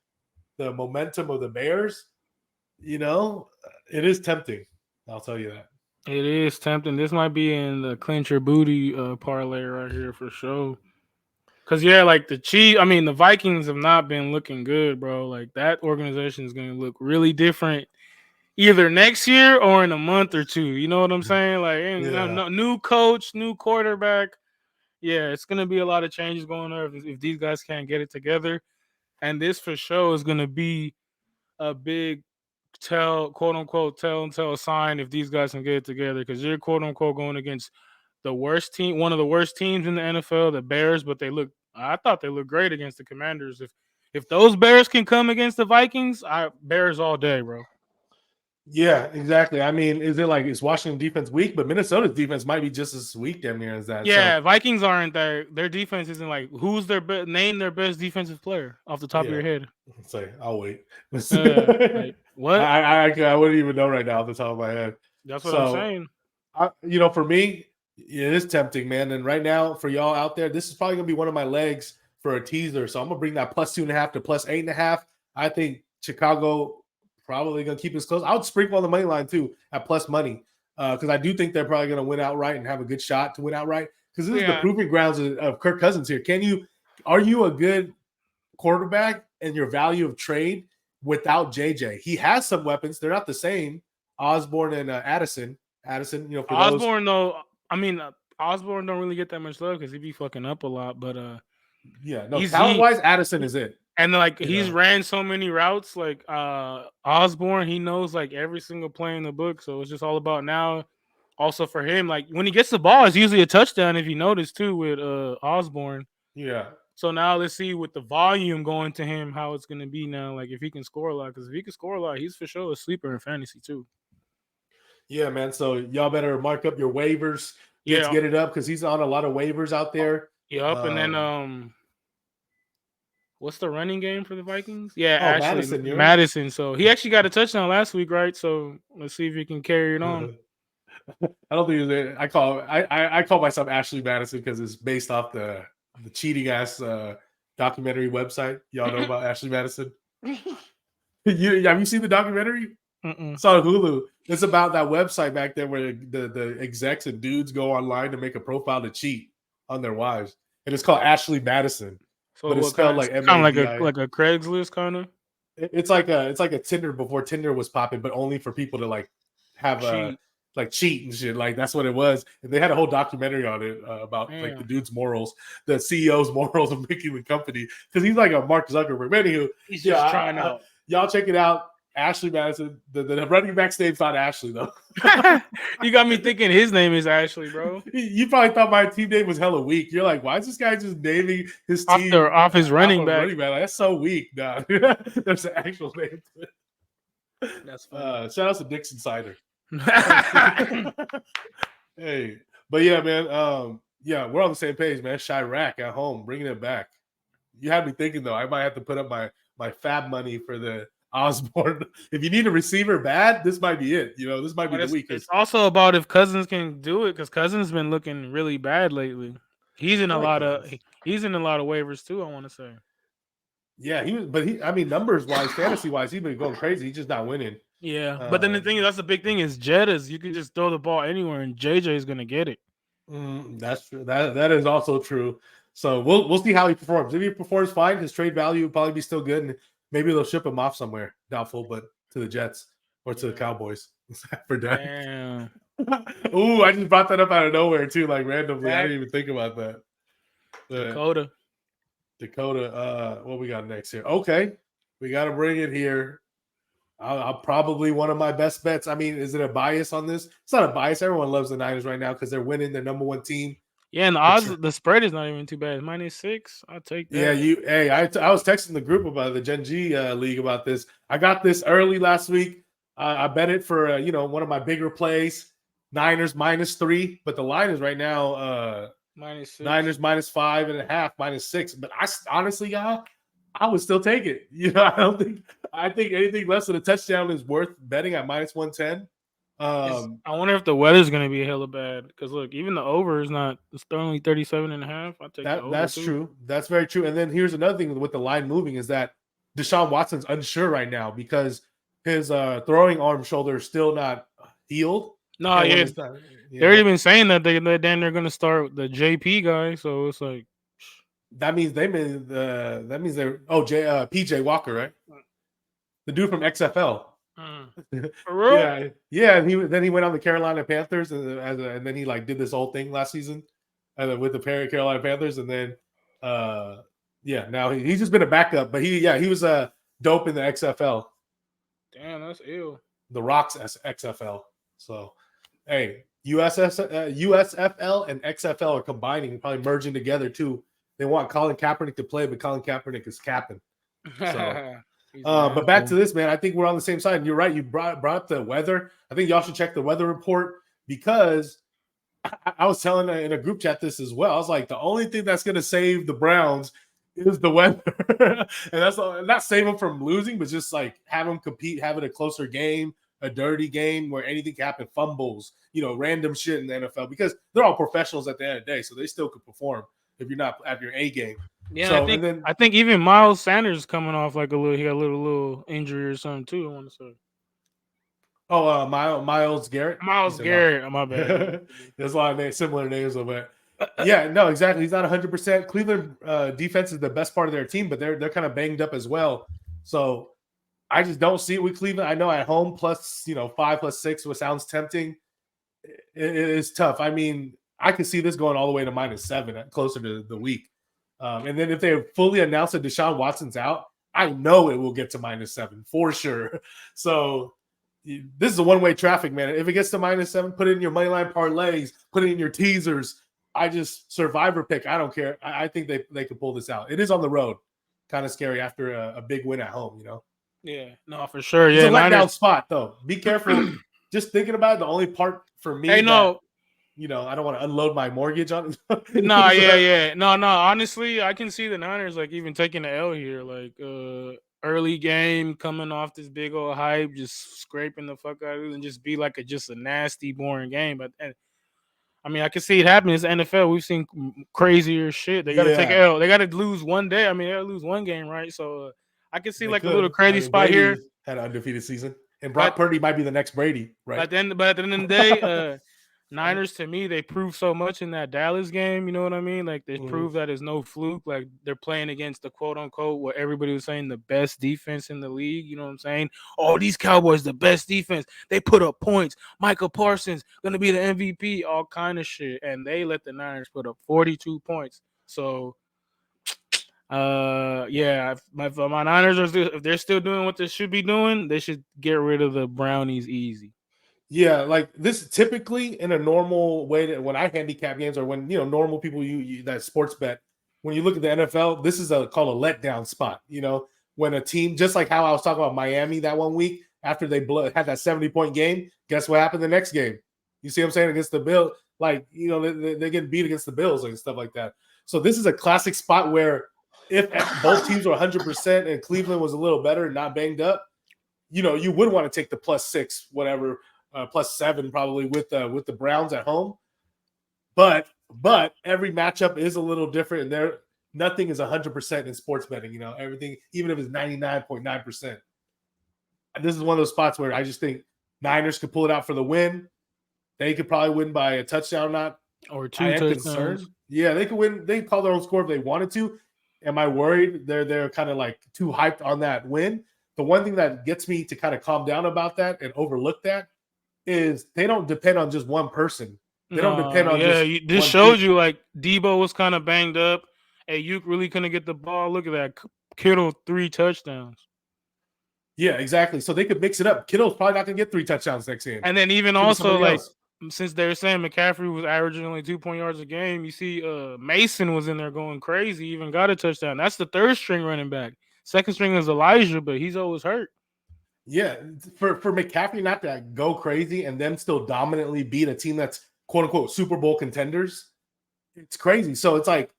the momentum of the Bears, it is tempting. I'll tell you that. it is tempting. This might be in the clincher booty parlay right here for sure. Cause like the Vikings have not been looking good, bro. Like that organization is gonna look really different either next year or in a month or two. You know what I'm saying? Like, Yeah. no, new coach, new quarterback. Yeah, it's gonna be a lot of changes going on if these guys can't get it together. And this for sure is gonna be a big quote unquote tell and tell sign if these guys can get it together because you're quote unquote going against the worst team, one of the worst teams in the NFL, the Bears. But I thought they looked great against the Commanders. If those Bears can come against the Vikings, Bears all day, bro. Yeah, exactly. I mean, is Washington defense weak? But Minnesota's defense might be just as weak damn near as that. Yeah, So Vikings aren't there. Their defense isn't like who's name their best defensive player off the top of yeah, your head. it's like I'll wait. Like what? I wouldn't even know right now off the top of my head. That's what I'm So saying. for me, it is tempting, man. And right now, for y'all out there, this is probably gonna be one of my legs for a teaser. So I'm gonna bring that +2.5 to +8.5. I think Chicago probably gonna keep this close. I would sprinkle on the money line too at plus money because I do think they're probably gonna win outright and have a good shot to win outright. Because this is the proving grounds of Kirk Cousins here. Are you a good quarterback and your value of trade without JJ? He has some weapons. They're not the same. Osborne and Addison, for Osborne though, Osborne don't really get that much love because he be fucking up a lot. But talent wise, Addison is it. And he's ran so many routes, like Osborne, he knows like every single play in the book. So it's just all about now. Also for him, like when he gets the ball, it's usually a touchdown. If you notice too with Osborne. Yeah. So now let's see with the volume going to him how it's gonna be now. Like if he can score a lot, because if he can score a lot, he's for sure a sleeper in fantasy too. Yeah, man. So y'all better mark up your waivers. Let's get it up because he's on a lot of waivers out there. Yep, and then what's the running game for the Vikings? Yeah, Madison. So he actually got a touchdown last week, right? So let's see if he can carry it on. I don't think it's I call myself Ashley Madison because it's based off the cheating ass documentary website. Y'all know about Ashley Madison? Have you seen the documentary? It's on Hulu. It's about that website back there where the execs and dudes go online to make a profile to cheat on their wives, and it's called Ashley Madison. So but it's spelled like M-A-D-I. like a Craigslist kind of. It's like a Tinder before Tinder was popping, but only for people to like have cheat and shit. Like that's what it was. And they had a whole documentary on it about like the dude's morals, the CEO's morals of making the company because he's like a Mark Zuckerberg. Anywho, he's just trying out. Y'all check it out. Ashley Madison. The running back's name's not Ashley though. You got me thinking his name is Ashley, bro. You probably thought my team name was hella weak. You're like, why is this guy just naming his team off his running back? Like, that's so weak, nah. There's an actual name to it. That's funny. Shout out to Dixon Cider. Hey, but yeah, man. We're on the same page, man. Chirac at home, bringing it back. You had me thinking though. I might have to put up my fab money for the Osborne. If you need a receiver bad, this might be it. This might be the weakest. It's also about if Cousins can do it because Cousins been looking really bad lately. He's in a lot of waivers too. I want to say. Yeah, numbers wise, fantasy wise, he's been going crazy. He's just not winning. Yeah, but then the thing is, that's the big thing is Jettas. You can just throw the ball anywhere, and JJ is gonna get it. That's true. That is also true. So we'll see how he performs. If he performs fine, his trade value will probably be still good, and maybe they'll ship him off somewhere. Doubtful, but to the Jets or to the Cowboys for that. Damn. Ooh, I just brought that up out of nowhere too, like randomly. I didn't even think about that. Dakota. What we got next here? Okay, we got to bring it here. I'll probably one of my best bets. I mean, is it a bias on this? It's not a bias. Everyone loves the Niners right now because they're winning. Their number one team. Yeah, and the odds, the spread is not even too bad. -6. I'll take that. Yeah, I was texting the group about the Gen G league about this. I got this early last week. I bet it for one of my bigger plays. Niners -3, but the line is right now -6. Niners -5.5, -6. But I honestly, y'all, I would still take it. I think anything less than a touchdown is worth betting at -110. I wonder if the weather's going to be hella bad because look, even the over is not. It's only 37.5. I take that. That's true. That's very true. And then here's another thing with the line moving is that Deshaun Watson's unsure right now because his throwing arm shoulder is still not healed. No, yeah, they've already been saying that they're going to start the JP guy. So it's like That means they made that means they're PJ Walker, right? The dude from XFL. For real? yeah. And he went on the Carolina Panthers and then he like did this whole thing last season with the Carolina Panthers, and then now he's just been a backup, but he was dope in the XFL. Damn, that's ill. The Rocks XFL. So hey, USFL and XFL are combining, probably merging together too. They want Colin Kaepernick to play, but Colin Kaepernick is capping. So. But back to this, man. I think we're on the same side. And you're right. You brought up the weather. I think y'all should check the weather report, because I was telling in a group chat this as well. I was like, the only thing that's going to save the Browns is the weather. And that's not save them from losing, but just like have them compete, having a closer game, a dirty game where anything can happen, fumbles, random shit in the NFL, because they're all professionals at the end of the day. So they still could perform if you're not at your A game. Yeah, so, I think even Miles Sanders is coming off like he got a little injury or something too. I want to say. Oh, Myles Garrett. Miles Garrett. My bad. There's a lot of similar names of it. Yeah, no, exactly. He's not 100%. Cleveland defense is the best part of their team, but they're kind of banged up as well. So I just don't see it with Cleveland. I know at home plus 5 plus 6, what sounds tempting. It is tough. I mean, I could see this going all the way to -7 closer to the week. And then if they fully announce that Deshaun Watson's out, I know it will get to -7 for sure. So this is a one-way traffic, man. If it gets to -7, put it in your moneyline parlays, put it in your teasers. I just survivor pick. I don't care. I think they can pull this out. It is on the road, kind of scary after a big win at home. Yeah, no, for sure. It's a letdown spot though. Be careful. Just thinking about it, the only part for me. Hey, no. I don't want to unload my mortgage on it. No, yeah. No. Honestly, I can see the Niners like even taking the L here. Like early game coming off this big old hype, just scraping the fuck out of it and just be like just a nasty, boring game. But I mean, I can see it happening. It's the NFL. We've seen crazier shit. They got to take L. They got to lose one day. I mean, they got to lose one game, right? So I can see a little crazy spot Brady here. Had an undefeated season, and Brock Purdy might be the next Brady, right? But at the end of the day, Niners, to me, they proved so much in that Dallas game. You know what I mean? Like, they proved that it's no fluke. Like, they're playing against the quote-unquote, what everybody was saying, the best defense in the league. You know what I'm saying? Oh, these Cowboys, the best defense. They put up points. Michael Parsons, going to be the MVP, all kind of shit. And they let the Niners put up 42 points. So, if my Niners, if they're still doing what they should be doing, they should get rid of the Brownies easy. Yeah, like this typically in a normal way when I handicap games or when normal people you that sports bet, when you look at the NFL, this is called a letdown spot. When a team, just like how I was talking about Miami that one week after they had that 70-point game, guess what happened the next game? You see what I'm saying? Against the Bills, like they get beat against the Bills and stuff like that. So this is a classic spot where if both teams were 100% and Cleveland was a little better and not banged up, you would want to take the +6, whatever. +7 probably with the Browns at home, but every matchup is a little different, and nothing is 100% in sports betting. Everything, even if it's 99.9%. This is one of those spots where I just think Niners could pull it out for the win. They could probably win by a touchdown, not or 2 touchdowns. Yeah, they could win. They can call their own score if they wanted to. Am I worried? They're kind of like too hyped on that win. The one thing that gets me to kind of calm down about that and overlook that is they don't depend on just one person. They don't depend on this showed you like Debo was kind of banged up. Ayuk really couldn't get the ball. Look at that. Kittle 3 touchdowns. Yeah, exactly. So they could mix it up. Kittle's probably not going to get 3 touchdowns next game. And then even also like since they're saying McCaffrey was averaging only 2 yards a game, you see Mason was in there going crazy, even got a touchdown. That's the third string running back. Second string is Elijah, but he's always hurt. Yeah, for McCaffrey not to go crazy and then still dominantly beat a team that's quote unquote Super Bowl contenders, it's crazy. So it's like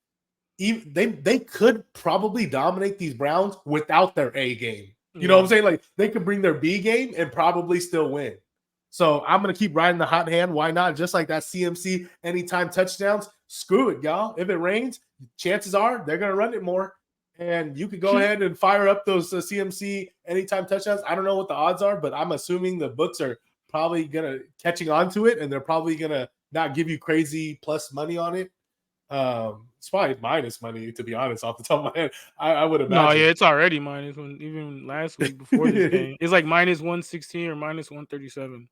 they could probably dominate these Browns without their A game. You know what I'm saying? Like they could bring their B game and probably still win. So I'm gonna keep riding the hot hand. Why not? Just like that CMC anytime touchdowns. Screw it, y'all. If it rains, chances are they're gonna run it more. And you could go ahead and fire up those CMC anytime touchdowns. I don't know what the odds are, but I'm assuming the books are probably catching on to it, and they're probably gonna not give you crazy plus money on it. It's probably minus money, to be honest, off the top of my head. I would No, yeah, imagine. it's already minus one. Even last week before this game, it's like minus 116 or minus 137.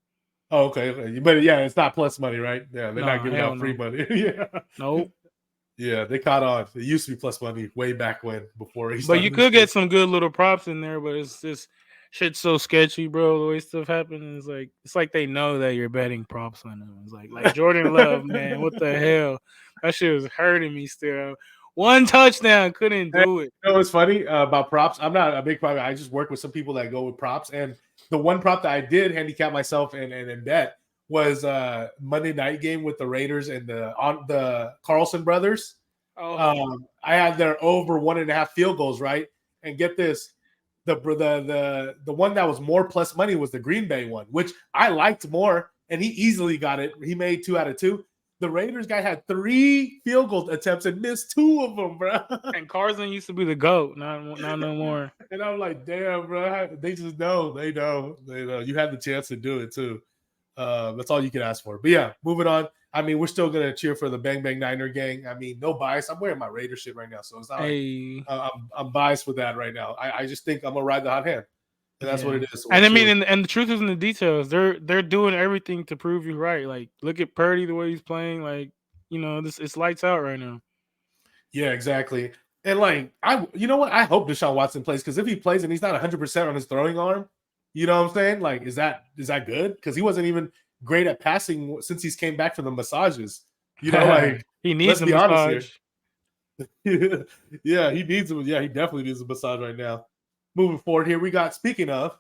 Oh, okay, okay. But yeah, it's not plus money, right? Yeah, they're not Nah, giving hell out free no. money. Yeah. Nope. Yeah, they caught on. It used to be plus money way back when, before he But you started could get losing. some good little props in there, but it's just shit's so sketchy, bro. The way stuff happens is like it's like they know that you're betting props on them. It's like Jordan Love, man. What the hell? That shit was hurting me still. One touchdown, couldn't Hey, do it. you know what's funny about props? I'm not a big prop. I just work with some people that go with props. And the one prop that I did handicap myself and bet was Monday night game with the Raiders and the Carlson brothers. Oh, I had their over 1.5 field goals, right? And get this, the one that was more plus money was the Green Bay one, which I liked more, and he easily got it. He made 2 out of 2. The Raiders guy had 3 field goal attempts and missed 2 of them, bro. and Carson used to be the goat. Not no more. And I'm like, damn, bro. They just know. They know. They know. You had the chance to do it too. That's all you can ask for. But yeah, moving on. I mean, we're still gonna cheer for the Bang Bang Niner gang. I mean, no bias. I'm wearing my Raider shit right now, so it's not like Hey, I'm biased with that right now. I just think I'm gonna ride the hot hand, and that's what yeah. it is. So we'll And I cheer mean, with. and the truth is in the details. They're doing everything to prove you right. Like, look at Purdy the way he's playing. Like, this it's lights out right now. Yeah, exactly. And like, you know what? I hope Deshaun Watson plays, because if he plays and he's not 100% on his throwing arm, you know what I'm saying? Like, is that good? Because he wasn't even great at passing since he's came back from the massages. Like, He needs let's a be honest here. massage. Yeah, he needs him. Yeah, he definitely needs a massage right now. Moving forward here, we got speaking of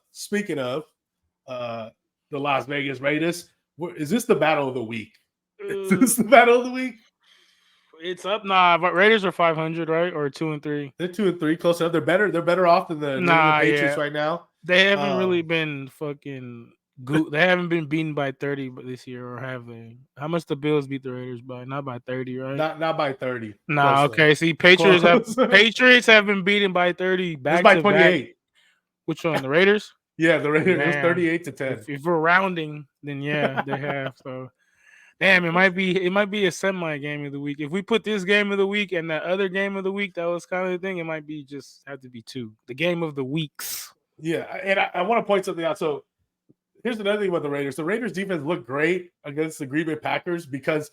uh the Las Vegas Raiders. Is this the battle of the week? Is Uh, this the battle of the week? it's up. Nah, but Raiders are 500, right? Or 2-3. They're 2-3, close enough. They're better. They're better off than the New England Nah, Patriots yeah. right now. They haven't really Um, been fucking good. They haven't been beaten by 30 this year, or have they? How much the Bills beat the Raiders by? Not by 30, right? not by 30. Nah, Close though. okay. See, Patriots have Close. Patriots have been beaten by 30 It's back by to back. 28. Which one? The Raiders? Yeah, the Raiders. It was Damn. 38-10. If we're rounding, then yeah, they have. So damn, it might be a semi game of the week. If we put this game of the week and that other game of the week, that was kind of the thing. It might be just have to be two. The game of the weeks. Yeah, and I want to point something out. So here's another thing about the Raiders. The Raiders defense looked great against the Green Bay Packers, because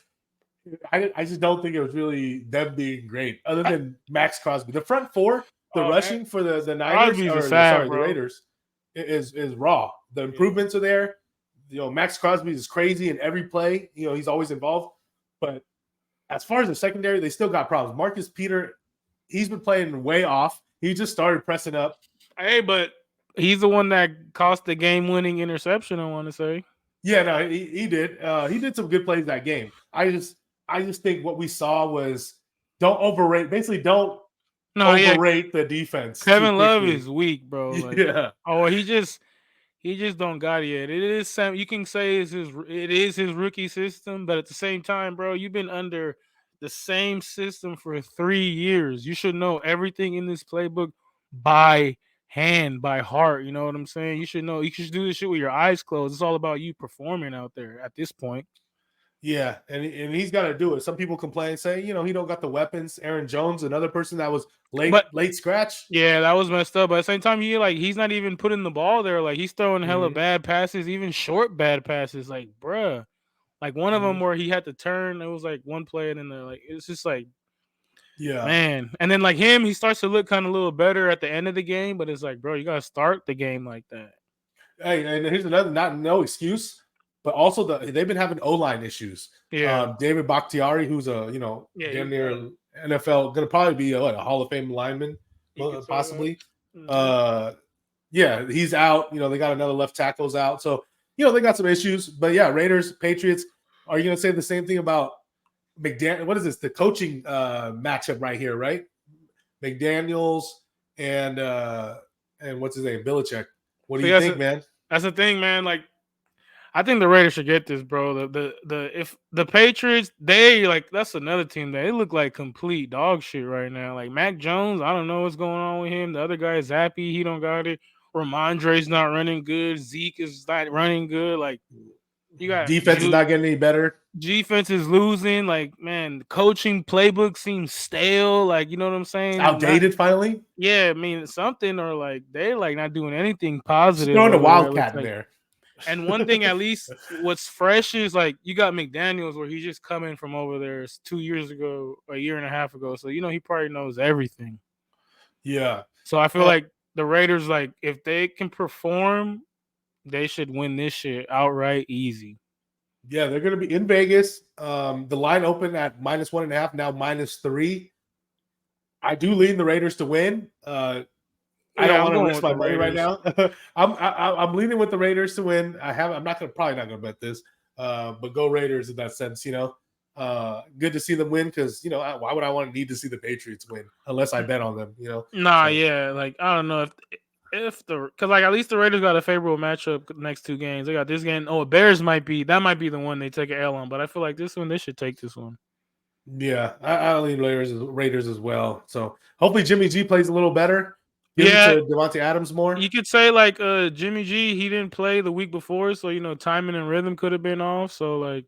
I just don't think it was really them being great, other than Max Crosby. The front four, the Oh, man, rushing for the Niners, Crosby's a or sad, the bro. Raiders, is raw. The Yeah. improvements are there. Max Crosby is crazy in every play. He's always involved. But as far as the secondary, they still got problems. Marcus Peter, he's been playing way off. He just started pressing up. Hey, but he's the one that cost the game-winning interception. I want to say. Yeah, no, he did. He did some good plays that game. I just think what we saw was, don't overrate. Basically, don't No, yeah, overrate the defense too Kevin Love quickly. is weak, bro. Like, Yeah, oh, he just don't got it yet. It is Sam. You can say it is his rookie system, but at the same time, bro, you've been under the same system for 3 years. You should know everything in this playbook by hand, by heart. You know what I'm saying? You should know. You should do this shit with your eyes closed. It's all about you performing out there at this point. yeah, and he's got to do it. Some people complain, saying he don't got the weapons. Aaron Jones, another person that was But late scratch. yeah, that was messed up. But at the same time, he's not even putting the ball there. Like he's throwing hella Hmm. bad passes, even short bad passes. Like, bruh. Like one of them Hmm. where he had to turn, it was like one play, and then it's just like, Yeah. man. And then like him, he starts to look kind of a little better at the end of the game, but it's like, bro, you gotta start the game like that. Hey, and here's another, not no excuse, but also they've been having O-line issues. Yeah, David Bakhtiari, who's a yeah, damn he's near NFL, gonna probably be a Hall of Fame lineman, you could say that. possibly. Mhm. Uh, yeah, he's out. They got another left tackle's out, so they got some issues. But yeah, Raiders, Patriots. Are you gonna say the same thing about McDaniel? What is this? The coaching matchup right here, right? McDaniels and what's his name, Belichick. What do See, you think, man? that's the thing, man. Like I think the Raiders should get this, bro. If the Patriots, they like that's another team that they look like complete dog shit right now. Like Mac Jones, I don't know what's going on with him. The other guy, Zappy, he don't got it. Ramondre's not running good. Zeke is not running good. Like You got Defense is not getting any better. defense is losing. Like, man, the coaching playbook seems stale. Like, you know what I'm It's saying? Not outdated finally. yeah, I mean something or like they're like not doing anything Just positive throwing a over there. It looks wildcat in like. there. And one thing at least what's fresh is like you got McDaniels where he's just coming from over there 2 years ago, a year and a half ago. So he probably knows everything. Yeah. So I feel like the Raiders, like if they can perform, they should win this shit outright easy. Yeah, they're going to be in Vegas. The line opened at -1.5, now -3. I do lean the Raiders to win. I don't Yeah, I'm want to going risk with my the money right Raiders. now. I'm leaning with the Raiders to win. I'm not gonna probably not gonna bet this, but go Raiders in that sense. Good to see them win because why would I want to need to see the Patriots win unless I bet on them? Nah, So yeah, like I don't know if the because like at least the Raiders got a favorable matchup next two games. They got this game. Oh, Bears might be the one they take an L on, but I feel like this one they should take this one. yeah, I lean Raiders as well. So hopefully Jimmy G plays a little better. Give it Yeah, to Devontae Adams more. you could say like Jimmy G, he didn't play the week before, so timing and rhythm could have been off. So like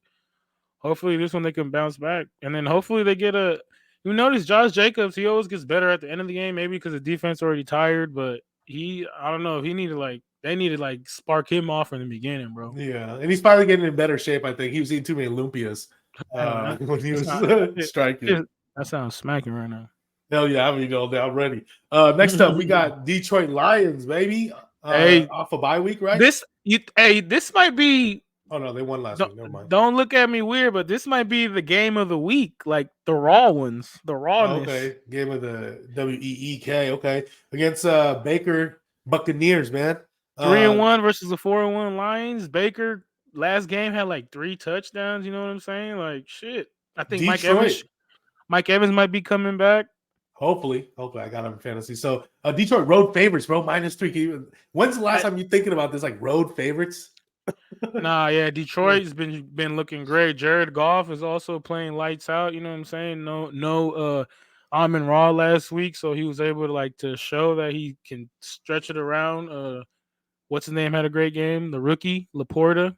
hopefully this one they can bounce back. And then hopefully they get a you notice Josh Jacobs, he always gets better at the end of the game, maybe because the defense already tired, but I don't know if he needed like they needed like spark him off in the beginning, bro. Yeah, and he's finally getting in better shape. I think he was eating too many lumpias Hell, that, when he that's was not striking. that sounds smacking right now. Hell yeah, I'm eating all day. I'm ready. Next up, we got Detroit Lions, baby. Hey, Off a bye week, right? this might be Oh no, they won last week. Never mind. don't look at me weird, but this might be the game of the week, like the raw ones, the rawness. Okay, game of the WEEK. Okay, against Baker Buccaneers, man. 3-1 versus the 4-1 Lions. Baker last game had like 3 touchdowns. You know what I'm saying? Like shit. I think Detroit. Mike Evans might be coming back. Hopefully, I got him in fantasy. So Detroit road favorites, bro. -3. When's the last time you thinking about this? Like road favorites? Nah, yeah, Detroit's been looking great. Jared Goff is also playing lights out. You know what I'm saying? No, Amon Ra last week, so he was able to to show that he can stretch it around. What's his name had a great game? The rookie Laporta.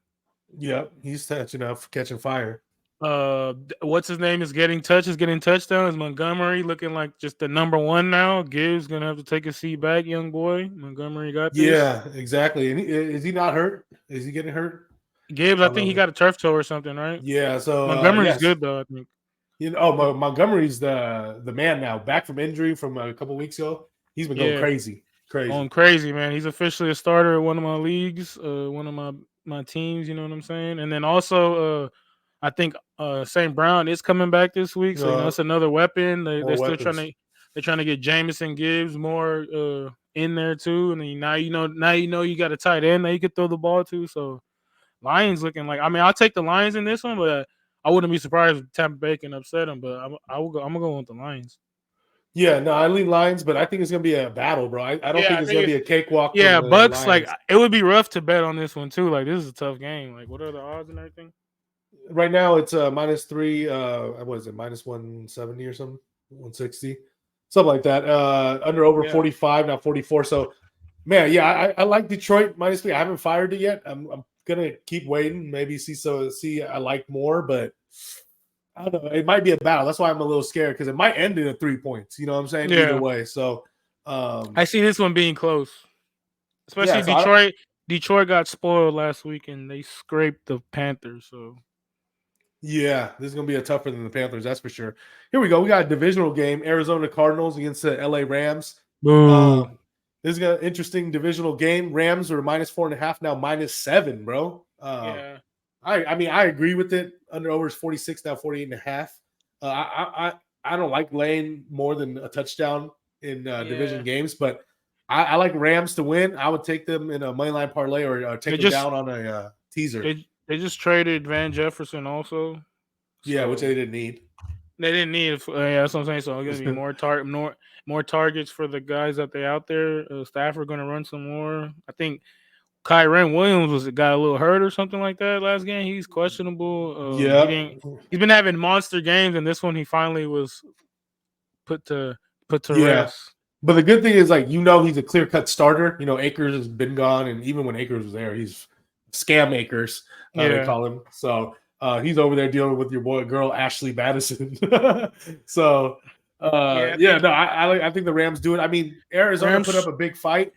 Yep, he's catching fire. What's his name is getting touchdowns. Montgomery looking like just the number one now. Gibbs gonna have to take a seat back, young boy. Montgomery got this. Yeah, exactly. And is he not hurt? Is he getting hurt? Gibbs, I think he got a turf toe or something, right? Yeah. So Montgomery's yes, good though. I think. Montgomery's the man now, back from injury from a couple weeks ago. He's been going crazy. Going crazy, man. He's officially a starter at one of my leagues, one of my teams. You know what I'm saying? And then also, I think St. Brown is coming back this week, so it's another weapon. They're still trying to get Jamison Gibbs more in there too. And then now you got a tight end that you could throw the ball to. So Lions looking like I'll take the Lions in this one, but I wouldn't be surprised if Tampa Bay can upset them. But I'm gonna go with the Lions. Yeah, no, I lean Lions, but I think it's gonna be a battle, bro. I don't think it's gonna be a cakewalk. Yeah, Bucks, Lions. like it would be rough to bet on this one too. Like this is a tough game. Like what are the odds and everything? Right now it's -3. What is it? -170 or something? 160, something like that. Under over 45 now 44. So, man, yeah, I like Detroit -3. I haven't fired it yet. I'm gonna keep waiting. Maybe see I like more, but I don't know. It might be a battle. That's why I'm a little scared because it might end in a 3 points. You know what I'm saying? Yeah. Either way. So I see this one being close. Especially Detroit. Detroit got spoiled last week and they scraped the Panthers. So yeah, this is gonna be a tougher than the Panthers, that's for sure. Here we go. We got a divisional game: Arizona Cardinals against the LA Rams. This is an interesting divisional game. Rams are -4.5 now, -7, bro. Yeah. I mean, I agree with it. Under over is 46 now, 48.5. I don't like laying more than a touchdown in division games, but I like Rams to win. I would take them in a money line parlay or take them down on a teaser. They just traded Van Jefferson also. Yeah, which they didn't need. They didn't need it. Yeah, that's what I'm saying. So it's gonna be more targets for the guys that they out there. Stafford gonna run some more. I think Kyren Williams got a little hurt or something like that last game. He's questionable. He's been having monster games, and this one he finally was put to rest. But the good thing is, he's a clear-cut starter. Akers has been gone, and even when Akers was there, he's scam makers, they Yeah, call him. So he's over there dealing with your boy girl Ashley Madison. So yeah. I yeah, think no, I think the Rams do it. I mean, Arizona put up Rams. a big fight.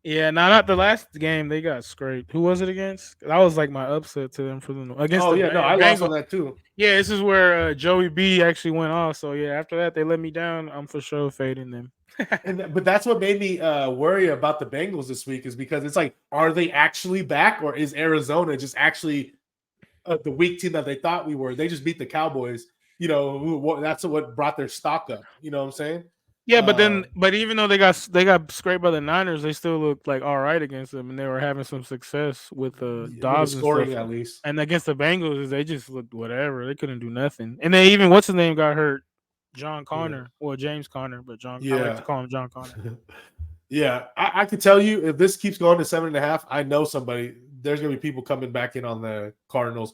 Yeah, not the last game they got scraped. Who was it against? That was like my upset to them for them against Oh the yeah, no, I lost on Bengals. that too. Yeah, this is where Joey B actually went off. So yeah, after that they let me down. I'm for sure fading them. But that's what made me worry about the Bengals this week is because it's like, are they actually back or is Arizona just actually the weak team that they thought we were? They just beat the Cowboys. That's what brought their stock up. You know what I'm saying? Yeah, Uh, but even though they got scraped by the Niners, they still looked like all right against them, and they were having some success with with the Dobbs and scoring stuff. at least. And against the Bengals, they just looked whatever. They couldn't do nothing. And they even what's his name got hurt, John Yeah. Connor, well James Connor, but I like to Yeah. call him John Connor. Yeah. I could tell you if this keeps going to 7.5, I know somebody. There's gonna be people coming back in on the Cardinals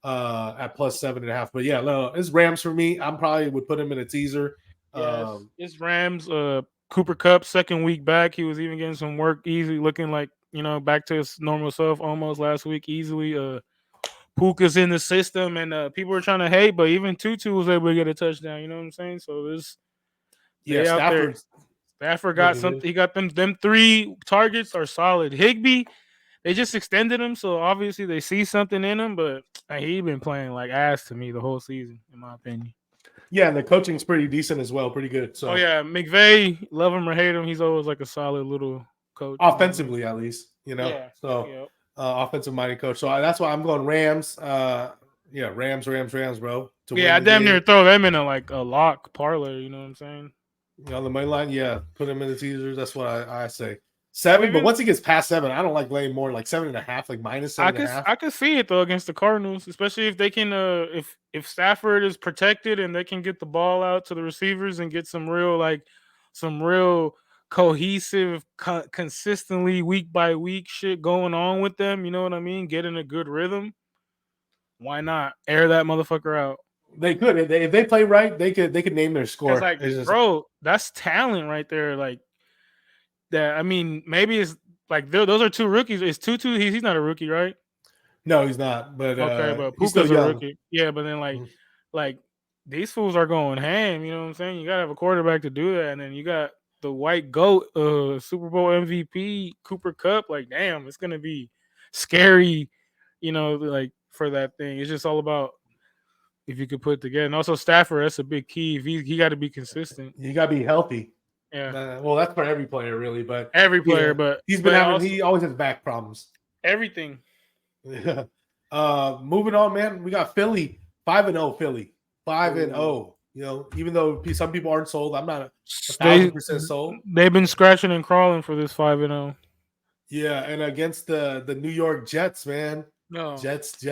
at plus 7.5. But yeah, no, it's Rams for me. I'm probably would put him in a teaser. Yes, Um, it's Rams. Cooper Cup second week back. He was even getting some work easily, looking like back to his normal self almost last week easily. Puka's in the system, and people were trying to hate, but even Tutu was able to get a touchdown. You know what I'm saying? So this yeah, they out there. Stafford's Stafford got looking good. something. He got them three targets are solid. Higby, they just extended him, so obviously they see something in him. But he been playing like ass to me the whole season, in my opinion. Yeah, and the coaching's pretty decent as well, pretty good. Oh So yeah, McVay, love him or hate him, he's always like a solid little coach. You know what I mean? offensively, at least, Yeah, So yeah, offensive minded coach. So that's why I'm going Rams. Yeah, Rams, bro, to yeah. win I the damn near game. throw them in a lock parlay. You know what I'm saying? On the money line, yeah, put him in the teasers. That's what I say. Seven, but Even once he gets past 7, I don't like laying more like 7.5, like minus I seven and a could half. I could see it though against the Cardinals, especially if they can if Stafford is protected and they can get the ball out to the receivers and get some real cohesive consistently week by week shit going on with them, you know what I mean? Get in a good rhythm. Why not air that motherfucker out? They could if they play right, they could name their Cuz score. like It's just bro, that's talent right there like that. I mean, maybe it's like those are two rookies. It's Tutu, he's not a rookie, right? no, he's not, but Okay, but he's still Puka's a young. rookie. Yeah, but then Mhm. like these fools are going ham. You know what I'm saying? You gotta have a quarterback to do that, and then you got the white goat, Super Bowl MVP Cooper Cup. Like, damn, it's gonna be scary. Like for that thing, it's just all about if you could put it together. And also Stafford, that's a big key. If he got to be consistent. You gotta be healthy. Yeah, Well, that's for every player, really. But every player, yeah, but he's been but having. also He always has back problems. everything. Yeah. Moving on, man. We got Philly 5-0. Philly 5-0. Even though some people aren't sold, I'm not a They 1,000% sold. they've been scratching and crawling for this 5-0. Yeah, and against the New York Jets, man. No. Jets.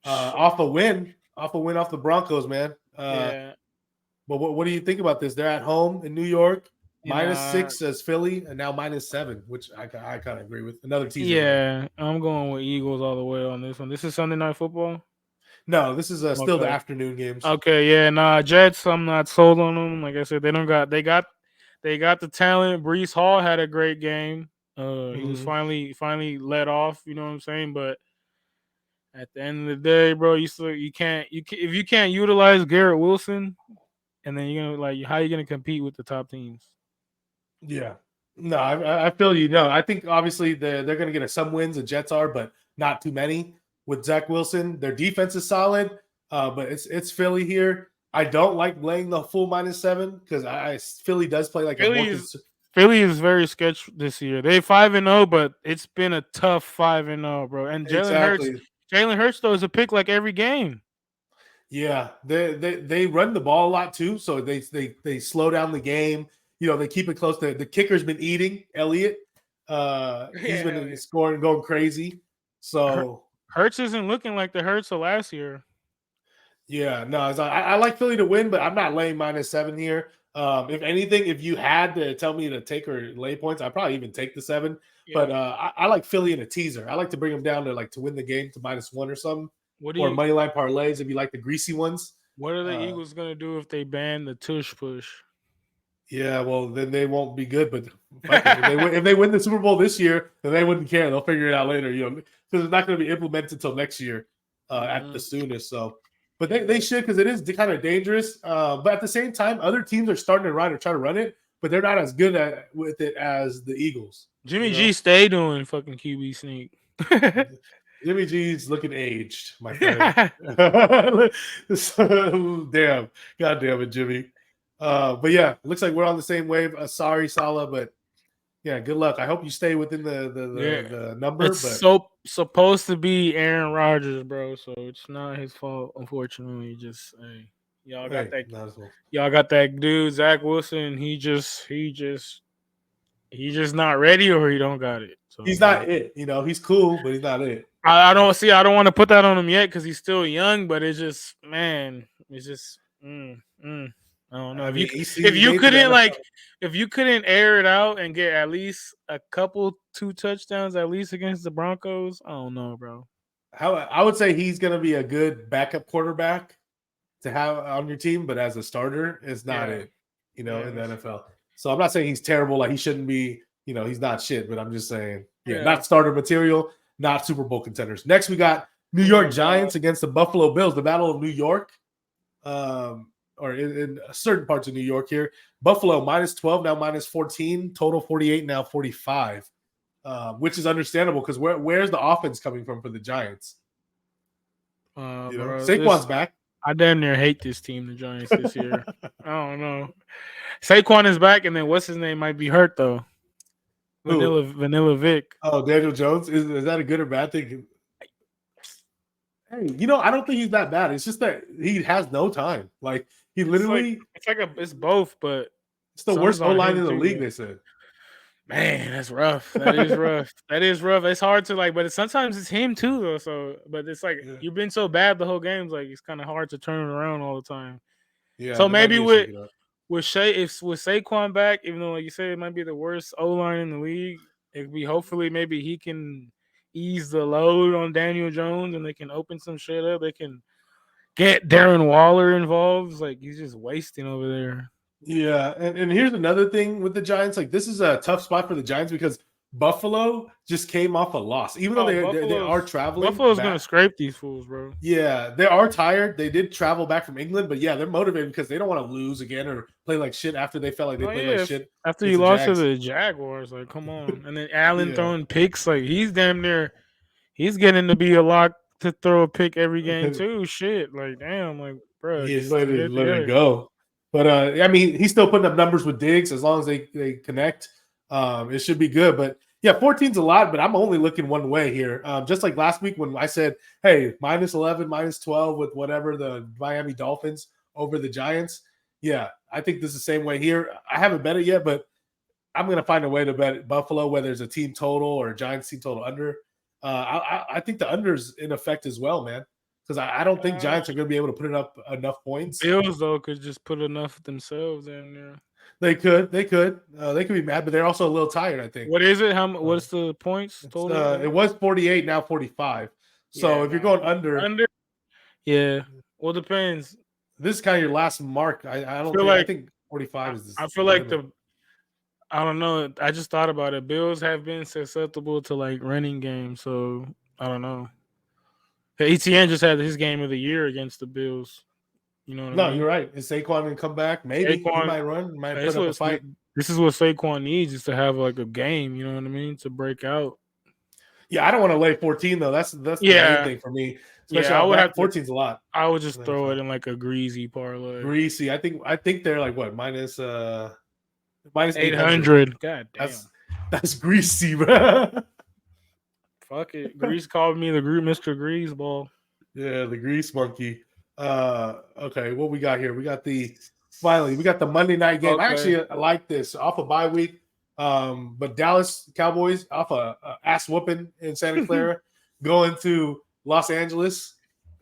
Off a win off the Broncos, man. Yeah. But what do you think about this? They're at home in New York, Nah. -6 as Philly, and now -7, which I kind of agree with. Another teaser for me. Yeah, I'm going with Eagles all the way on this one. This is Sunday Night Football. No, this is still the Okay. afternoon games. Okay. Yeah. Nah. Jets. I'm not sold on them. Like I said, they don't got. They got the talent. Brees Hall had a great game. He was Mhm. finally let off. You know what I'm saying? But at the end of the day, bro, you can't if you can't utilize Garrett Wilson, and then you're gonna how you gonna compete with the top teams? Yeah. No, I feel you. No, I think obviously they're going to get some wins. The Jets are, but not too many with Zach Wilson. Their defense is solid, but it's Philly here. I don't like laying the full -7 because Philly does play like a more Philly is Philly is very sketch this year. They 5-0, but it's been a tough 5-0, bro. And exactly. Jalen Hurts though is a pick like every game. Yeah, they run the ball a lot too, so they slow down the game. They keep it close. The kicker's been eating Elliott. He's Yeah, been scoring, going crazy. So Hurts isn't looking like the Hurts of last year. yeah, no, I like Philly to win, but I'm not laying -7 here. If anything, if you had to tell me to take or lay points, I'd probably even take the 7. But Yeah. I like Philly in a teaser. I like to bring them down to win the game to -1 or something, What do or you? money line parlays if you like the greasy ones. What are the Uh, Eagles gonna do if they ban the tush push? Yeah, well, then they won't be good. But fuck it, if they win the Super Bowl this year, then they wouldn't care. They'll figure it out later, because it's not going to be implemented until next year, at the soonest. So, but they should, because it is kind of dangerous. But at the same time, other teams are starting to run or try to run it, but they're not as good with it as the Eagles. Jimmy G stay doing fucking QB sneak. Jimmy G's looking aged, my friend. Damn, god damn it, Jimmy. But yeah, it looks like we're on the same wave. Sorry, Salah, but yeah, good luck. I hope you stay within the number. It's supposed to be Aaron Rodgers, bro. So it's not his fault, unfortunately. Just y'all got y'all got that dude Zach Wilson. He's just not ready, or he don't got it. So he's not it. He's cool, but he's not it. I don't want to put that on him yet because he's still young. But it's just, man, it's just. I don't know. If you couldn't air it out and get at least a couple 2 touchdowns at least against the Broncos, I don't know, bro. I would say he's going to be a good backup quarterback to have on your team, but as a starter, it's not it. In the NFL. So I'm not saying he's terrible. Like he shouldn't be. He's not shit. But I'm just saying, not starter material, not Super Bowl contenders. Next, we got New York Giants against the Buffalo Bills, the Battle of New York. Or in certain parts of New York here. Buffalo -12, now -14, total 48, now 45, which is understandable because where's the offense coming from for the Giants? Bro, Saquon's back. I damn near hate this team, the Giants, this year. I don't know. Saquon is back, and then what's his name might be hurt, though. Vanilla Vic. Oh, Daniel Jones? Is that a good or bad thing? Hey, I don't think he's that bad. It's just that he has no time. Like, he literally... It's both, but... It's the worst O-line in the league, they said. Man, that's rough. That is rough. That is rough. It's hard to, but sometimes it's him, too, though. So, but it's you've been so bad the whole game's it's kind of hard to turn it around all the time. Yeah. So maybe with Saquon back, even though, like you said, it might be the worst O-line in the league, it'd be hopefully maybe he can ease the load on Daniel Jones and they can open some shit up. They can get Darren Waller involved. He's just wasting over there. Yeah, and here's another thing with the Giants. This is a tough spot for the Giants because Buffalo just came off a loss. Even though they are traveling. Buffalo's going to scrape these fools, bro. Yeah, they are tired. They did travel back from England, but yeah, they're motivated because they don't want to lose again or play like shit after they felt like they played like shit. After you lost to the Jaguars, come on. And then Allen throwing picks, he's damn near, he's getting to be a lock to throw a pick every game too. Shit, damn, bro. He's let it go. But I mean, he's still putting up numbers with Diggs as long as they connect. It should be good. But yeah, 14's a lot, but I'm only looking one way here. Just like last week when I said, hey, -11, -12 with whatever the Miami Dolphins over the Giants. Yeah, I think this is the same way here. I haven't bet it yet, but I'm going to find a way to bet Buffalo, whether it's a team total or a Giants team total under. I think the under's in effect as well, man. Because I don't think Giants are going to be able to put up enough points. Bills, though, could just put enough themselves in there. They could. They could be mad, but they're also a little tired, I think. What is it? What's the points total? It was 48, now 45. So if you're going under. Yeah. Well, depends. This is kind of your last mark. I think 45 is I feel like I don't know. I just thought about it. Bills have been susceptible to running games, so I don't know. ETN just had his game of the year against the Bills. You know what I mean? You're right. Is Saquon going to come back? Maybe he might run. Might put up a fight. This is what Saquon needs, is to have a game. You know what I mean? To break out. Yeah, I don't want to lay 14 though. That's the main thing for me. Especially I would have 14's a lot. I would just throw it in a greasy parlay. Greasy. I think they're what minus 800. God damn. That's greasy, bro. Fuck it. Grease called me the Mr. Grease ball. Yeah, the grease monkey. Okay, what we got here? We got the Monday night game. Okay. Actually, I like this off a bye week. But Dallas Cowboys off a ass whooping in Santa Clara, going to Los Angeles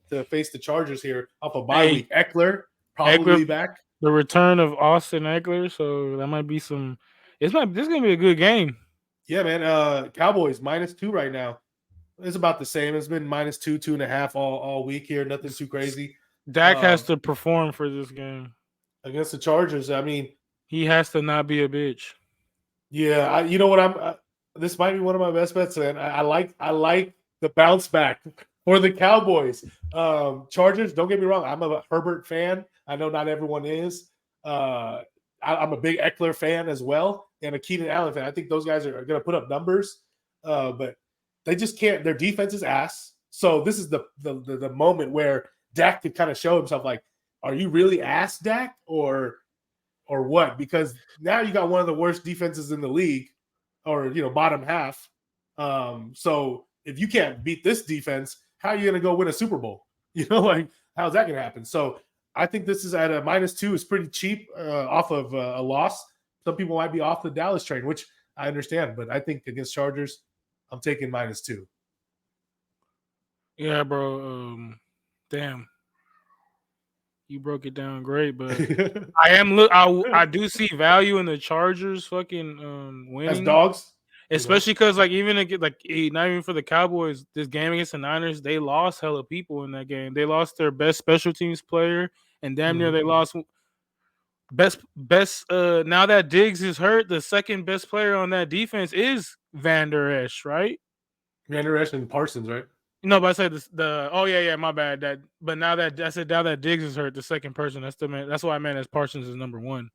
to face the Chargers here off a bye week. Eckler probably back. The return of Austin Eckler, so that might be some. This is gonna be a good game. Yeah, man. Cowboys -2 right now. It's about the same. It's been -2, 2.5 all week here. Nothing too crazy. Dak has to perform for this game against the Chargers. I mean, He has to not be a bitch. Yeah, you know what? This might be one of my best bets, man. I like the bounce back for the Cowboys. Chargers. Don't get me wrong. I'm a Herbert fan. I know not everyone is. Uh, I'm a big Eckler fan as well, and a Keenan Allen fan. I think those guys are going to put up numbers, but they just can't. Their defense is ass. So this is the moment where Dak could kind of show himself. Like, are you really ass, Dak, or what? Because now you got one of the worst defenses in the league, or bottom half. So if you can't beat this defense, how are you going to go win a Super Bowl? Like how's that going to happen? So I think this is at a -2 is pretty cheap off of a loss. Some people might be off the Dallas train, which I understand, but I think against Chargers, I'm taking -2. Yeah, bro. Damn, you broke it down great, but I am look. I do see value in the Chargers fucking As winning, dogs, especially because like even not even for the Cowboys, this game against the Niners, they lost hella people in that game. They lost their best special teams player, and damn near they lost best. Now that Diggs is hurt, the second best player on that defense is Van Der Esch, right? Vander Esch and Parsons, right? No, but I said this, the oh yeah, my bad. But now that Diggs is hurt, the second person that's the man. That's why I meant as Parsons is number one.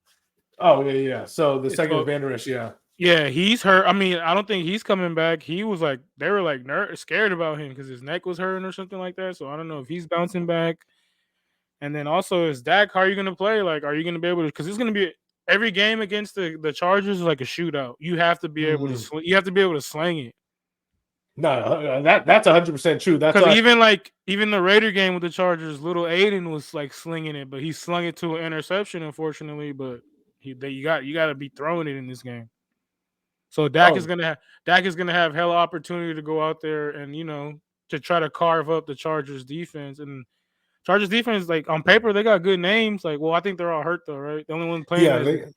Oh yeah. So the second is So Vander Esch, yeah. yeah, he's hurt. I mean, I don't think he's coming back. He was like they were like scared about him because his neck was hurting or something like that. So I don't know if he's bouncing back. And then also is Dak, how are you gonna play? Like, are you gonna be able to? Because it's gonna be every game against the Chargers is like a shootout. You have to be able to. You have to be able to sling it. No, that's 100% true. That's Because even the Raider game with the Chargers, little Aiden was like slinging it, but he slung it to an interception, unfortunately. But you got to be throwing it in this game. So Dak is gonna have hella opportunity to go out there and to try to carve up the Chargers defense. And Chargers defense, like on paper, they got good names. Like, well, I think they're all hurt though, right? The only one playing the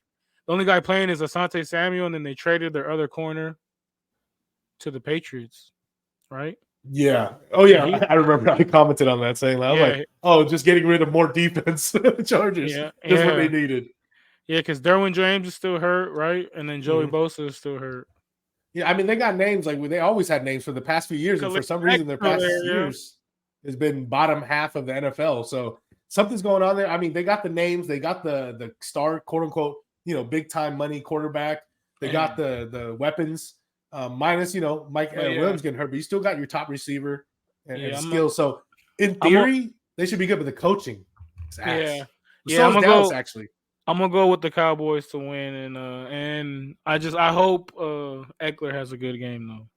only guy playing is Asante Samuel, and then they traded their other corner to the Patriots, right? Yeah. Oh yeah. I remember I commented on that saying I was like, oh, just getting rid of more defense. The Chargers. Just what they needed. Yeah, because Derwin James is still hurt, right? And then Joey Bosa is still hurt. Yeah, I mean they got names like they always had names for the past few years, and for some reason their past years has been bottom half of the NFL. So something's going on there. I mean, they got the names, they got the star, quote unquote, big time money quarterback. They got the weapons. Minus, Mike Williams getting hurt, but you still got your top receiver and skills. So in theory, they should be good, but the coaching is ass. So is Dallas, actually. I'm gonna go with the Cowboys to win, and I hope Eckler has a good game though.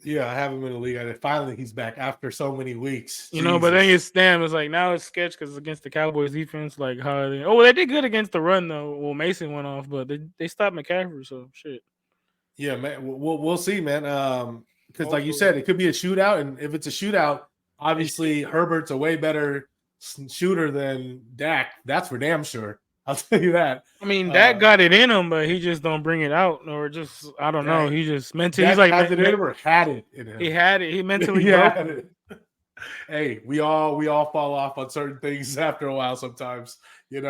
Yeah, I have him in the league. Finally, he's back after so many weeks. But then it's like now it's sketch because it's against the Cowboys defense. Like how they did good against the run though. Well, Mason went off, but they stopped McCaffrey, so shit. Yeah, man. We'll see, man. Because like you said, it could be a shootout, and if it's a shootout, obviously Herbert's a way better shooter than Dak. That's for damn sure. I'll tell you that. I mean, Dak got it in him, but he just don't bring it out, or just I don't know. He just mentally he's like had it in him or had it in him. He had it. He mentally broke it. Hey, we all fall off on certain things after a while. Sometimes, it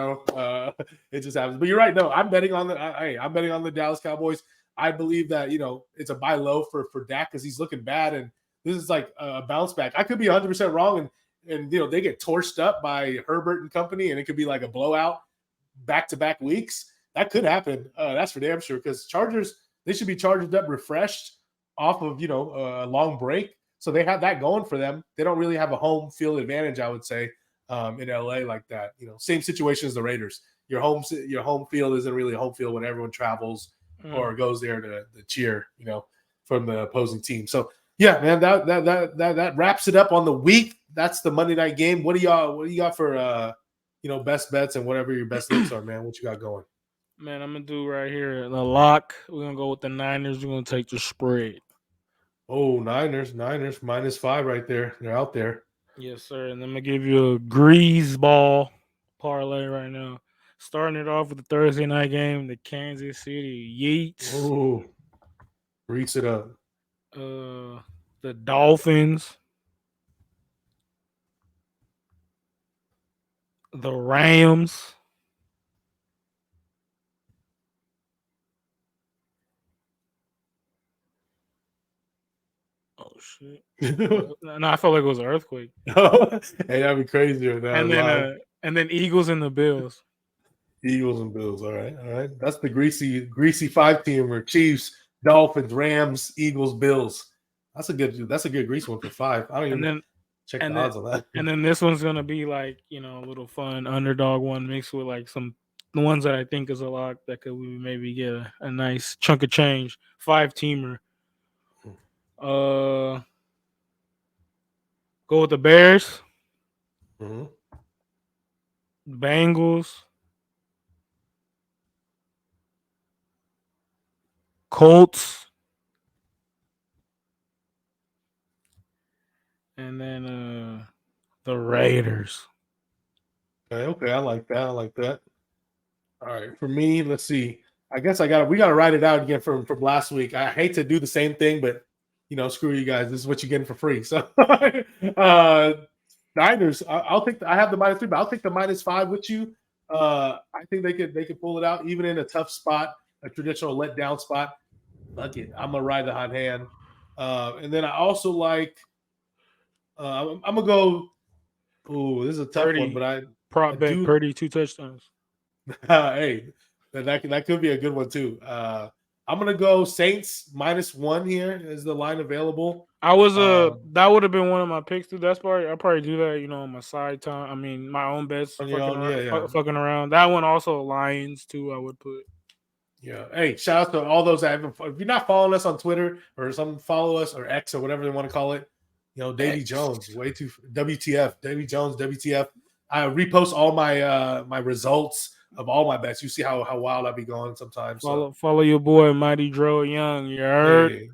just happens. But you're right. No, I'm betting on the Dallas Cowboys. I believe that it's a buy low for Dak because he's looking bad, and this is like a bounce back. I could be 100% wrong, and they get torched up by Herbert and company, and it could be like a blowout back-to-back weeks. That could happen. That's for damn sure. Because Chargers, they should be charged up, refreshed off of a long break, so they have that going for them. They don't really have a home field advantage, I would say, in LA like that. Same situation as the Raiders. Your home field isn't really a home field when everyone travels or goes there to cheer, from the opposing team. So yeah, man, that wraps it up on the week. That's the Monday night game. What do you got for best bets and whatever your best looks are, man? What you got going? Man, I'm gonna do right here the lock. We're gonna go with the Niners. We're gonna take the spread. Oh, Niners -5 right there. They're out there. Yes, sir. And I'm gonna give you a grease ball parlay right now. Starting it off with the Thursday night game, the Kansas City Yeats. Oh, grease it up. The Dolphins, the Rams, shit. No, I felt like it was an earthquake. Hey, that'd be crazy right now. And then Eagles and the Bills. Eagles and Bills. All right. That's the greasy 5-teamer. Chiefs, Dolphins, Rams, Eagles, Bills. That's a good greasy one for 5. I don't even check the odds on that. And then this one's gonna be like, a little fun underdog one mixed with like the ones that I think is a lot that could maybe get a nice chunk of change. 5-teamer. Go with the Bears, Bengals, Colts, and then the Raiders. Okay, I like that. All right, for me, let's see. I guess we gotta write it out again from last week. I hate to do the same thing, but screw you guys. This is what you're getting for free. So Niners, I'll take I have the -3, but I'll take the -5 with you. I think they could pull it out, even in a tough spot, a traditional letdown spot. Fuck it. I'm gonna ride the hot hand. And then I also like I'm gonna go. Oh, this is a tough one, but I bet Purdy 2 touchdowns. Hey, that could be a good one too. I'm gonna go Saints -1 here is the line available. I was that would have been one of my picks too. I'll probably do that, on my side time. I mean, my own bets, fucking around. That one also Lions too. I would put. Yeah. Hey, shout out to all those that haven't. If you're not following us on Twitter or follow us or X or whatever they want to call it, Davey Jones, way too WTF. Davey Jones, WTF. I repost all my my results of all my bets. You see how wild I be going sometimes. Follow your boy Mighty Dro Young. You heard? Hey.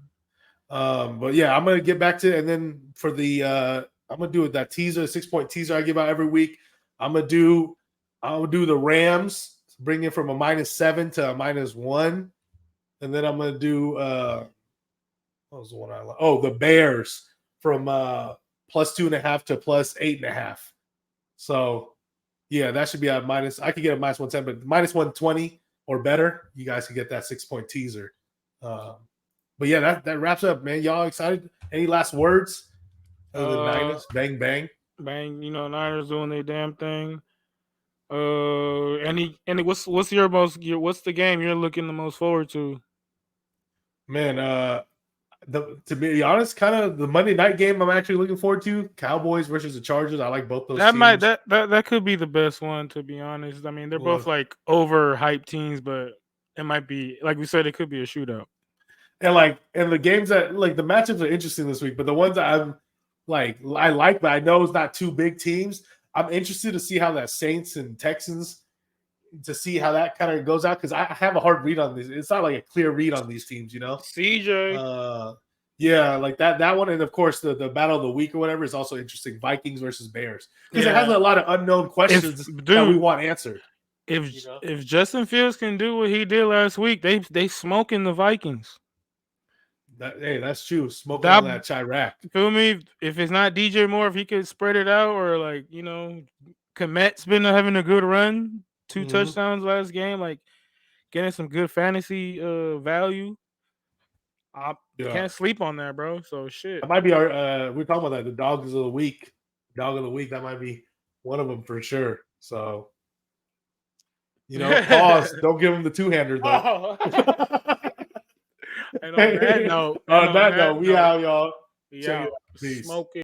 But yeah, I'm gonna get back to it, and then for the I'm gonna do that teaser, 6-point teaser I give out every week. I'll do the Rams, bring it from a -7 to a -1, and then I'm gonna do what was the one I like? Oh, the Bears from +2.5 to +8.5. So yeah, that should be a minus. I could get a -110, but -120 or better, you guys can get that 6-point teaser. But yeah, that wraps up, man. Y'all excited? Any last words? Other than Niners, bang bang, bang. Niners doing their damn thing. What's the game you're looking the most forward to? Man, to be honest, kind of the Monday night game I'm actually looking forward to. Cowboys versus the Chargers. I like both those teams. That could be the best one, to be honest. I mean, they're both like overhyped teams, but it might be, like we said, it could be a shootout. And the games that like the matchups are interesting this week, but the ones that I'm like but I know it's not two big teams. I'm interested to see how that Saints and Texans, to see how that kind of goes out, because I have a hard read on this. It's not like a clear read on these teams, CJ. Yeah, like that one, and of course the battle of the week or whatever is also interesting. Vikings versus Bears, because it has a lot of unknown questions that we want answered. If Justin Fields can do what he did last week, they smoking the Vikings. That's true. Smoking on that Chirac. Feel me? If it's not DJ Moore, if he could spread it out, or like Komet's been having a good run, 2 touchdowns last game, like getting some good fantasy value. I can't sleep on that, bro. So shit. That might be our. We're talking about that. The dogs of the week. Dog of the week. That might be one of them for sure. So, pause. Don't give him the 2-hander though. And on that note, we out, y'all. Smoking.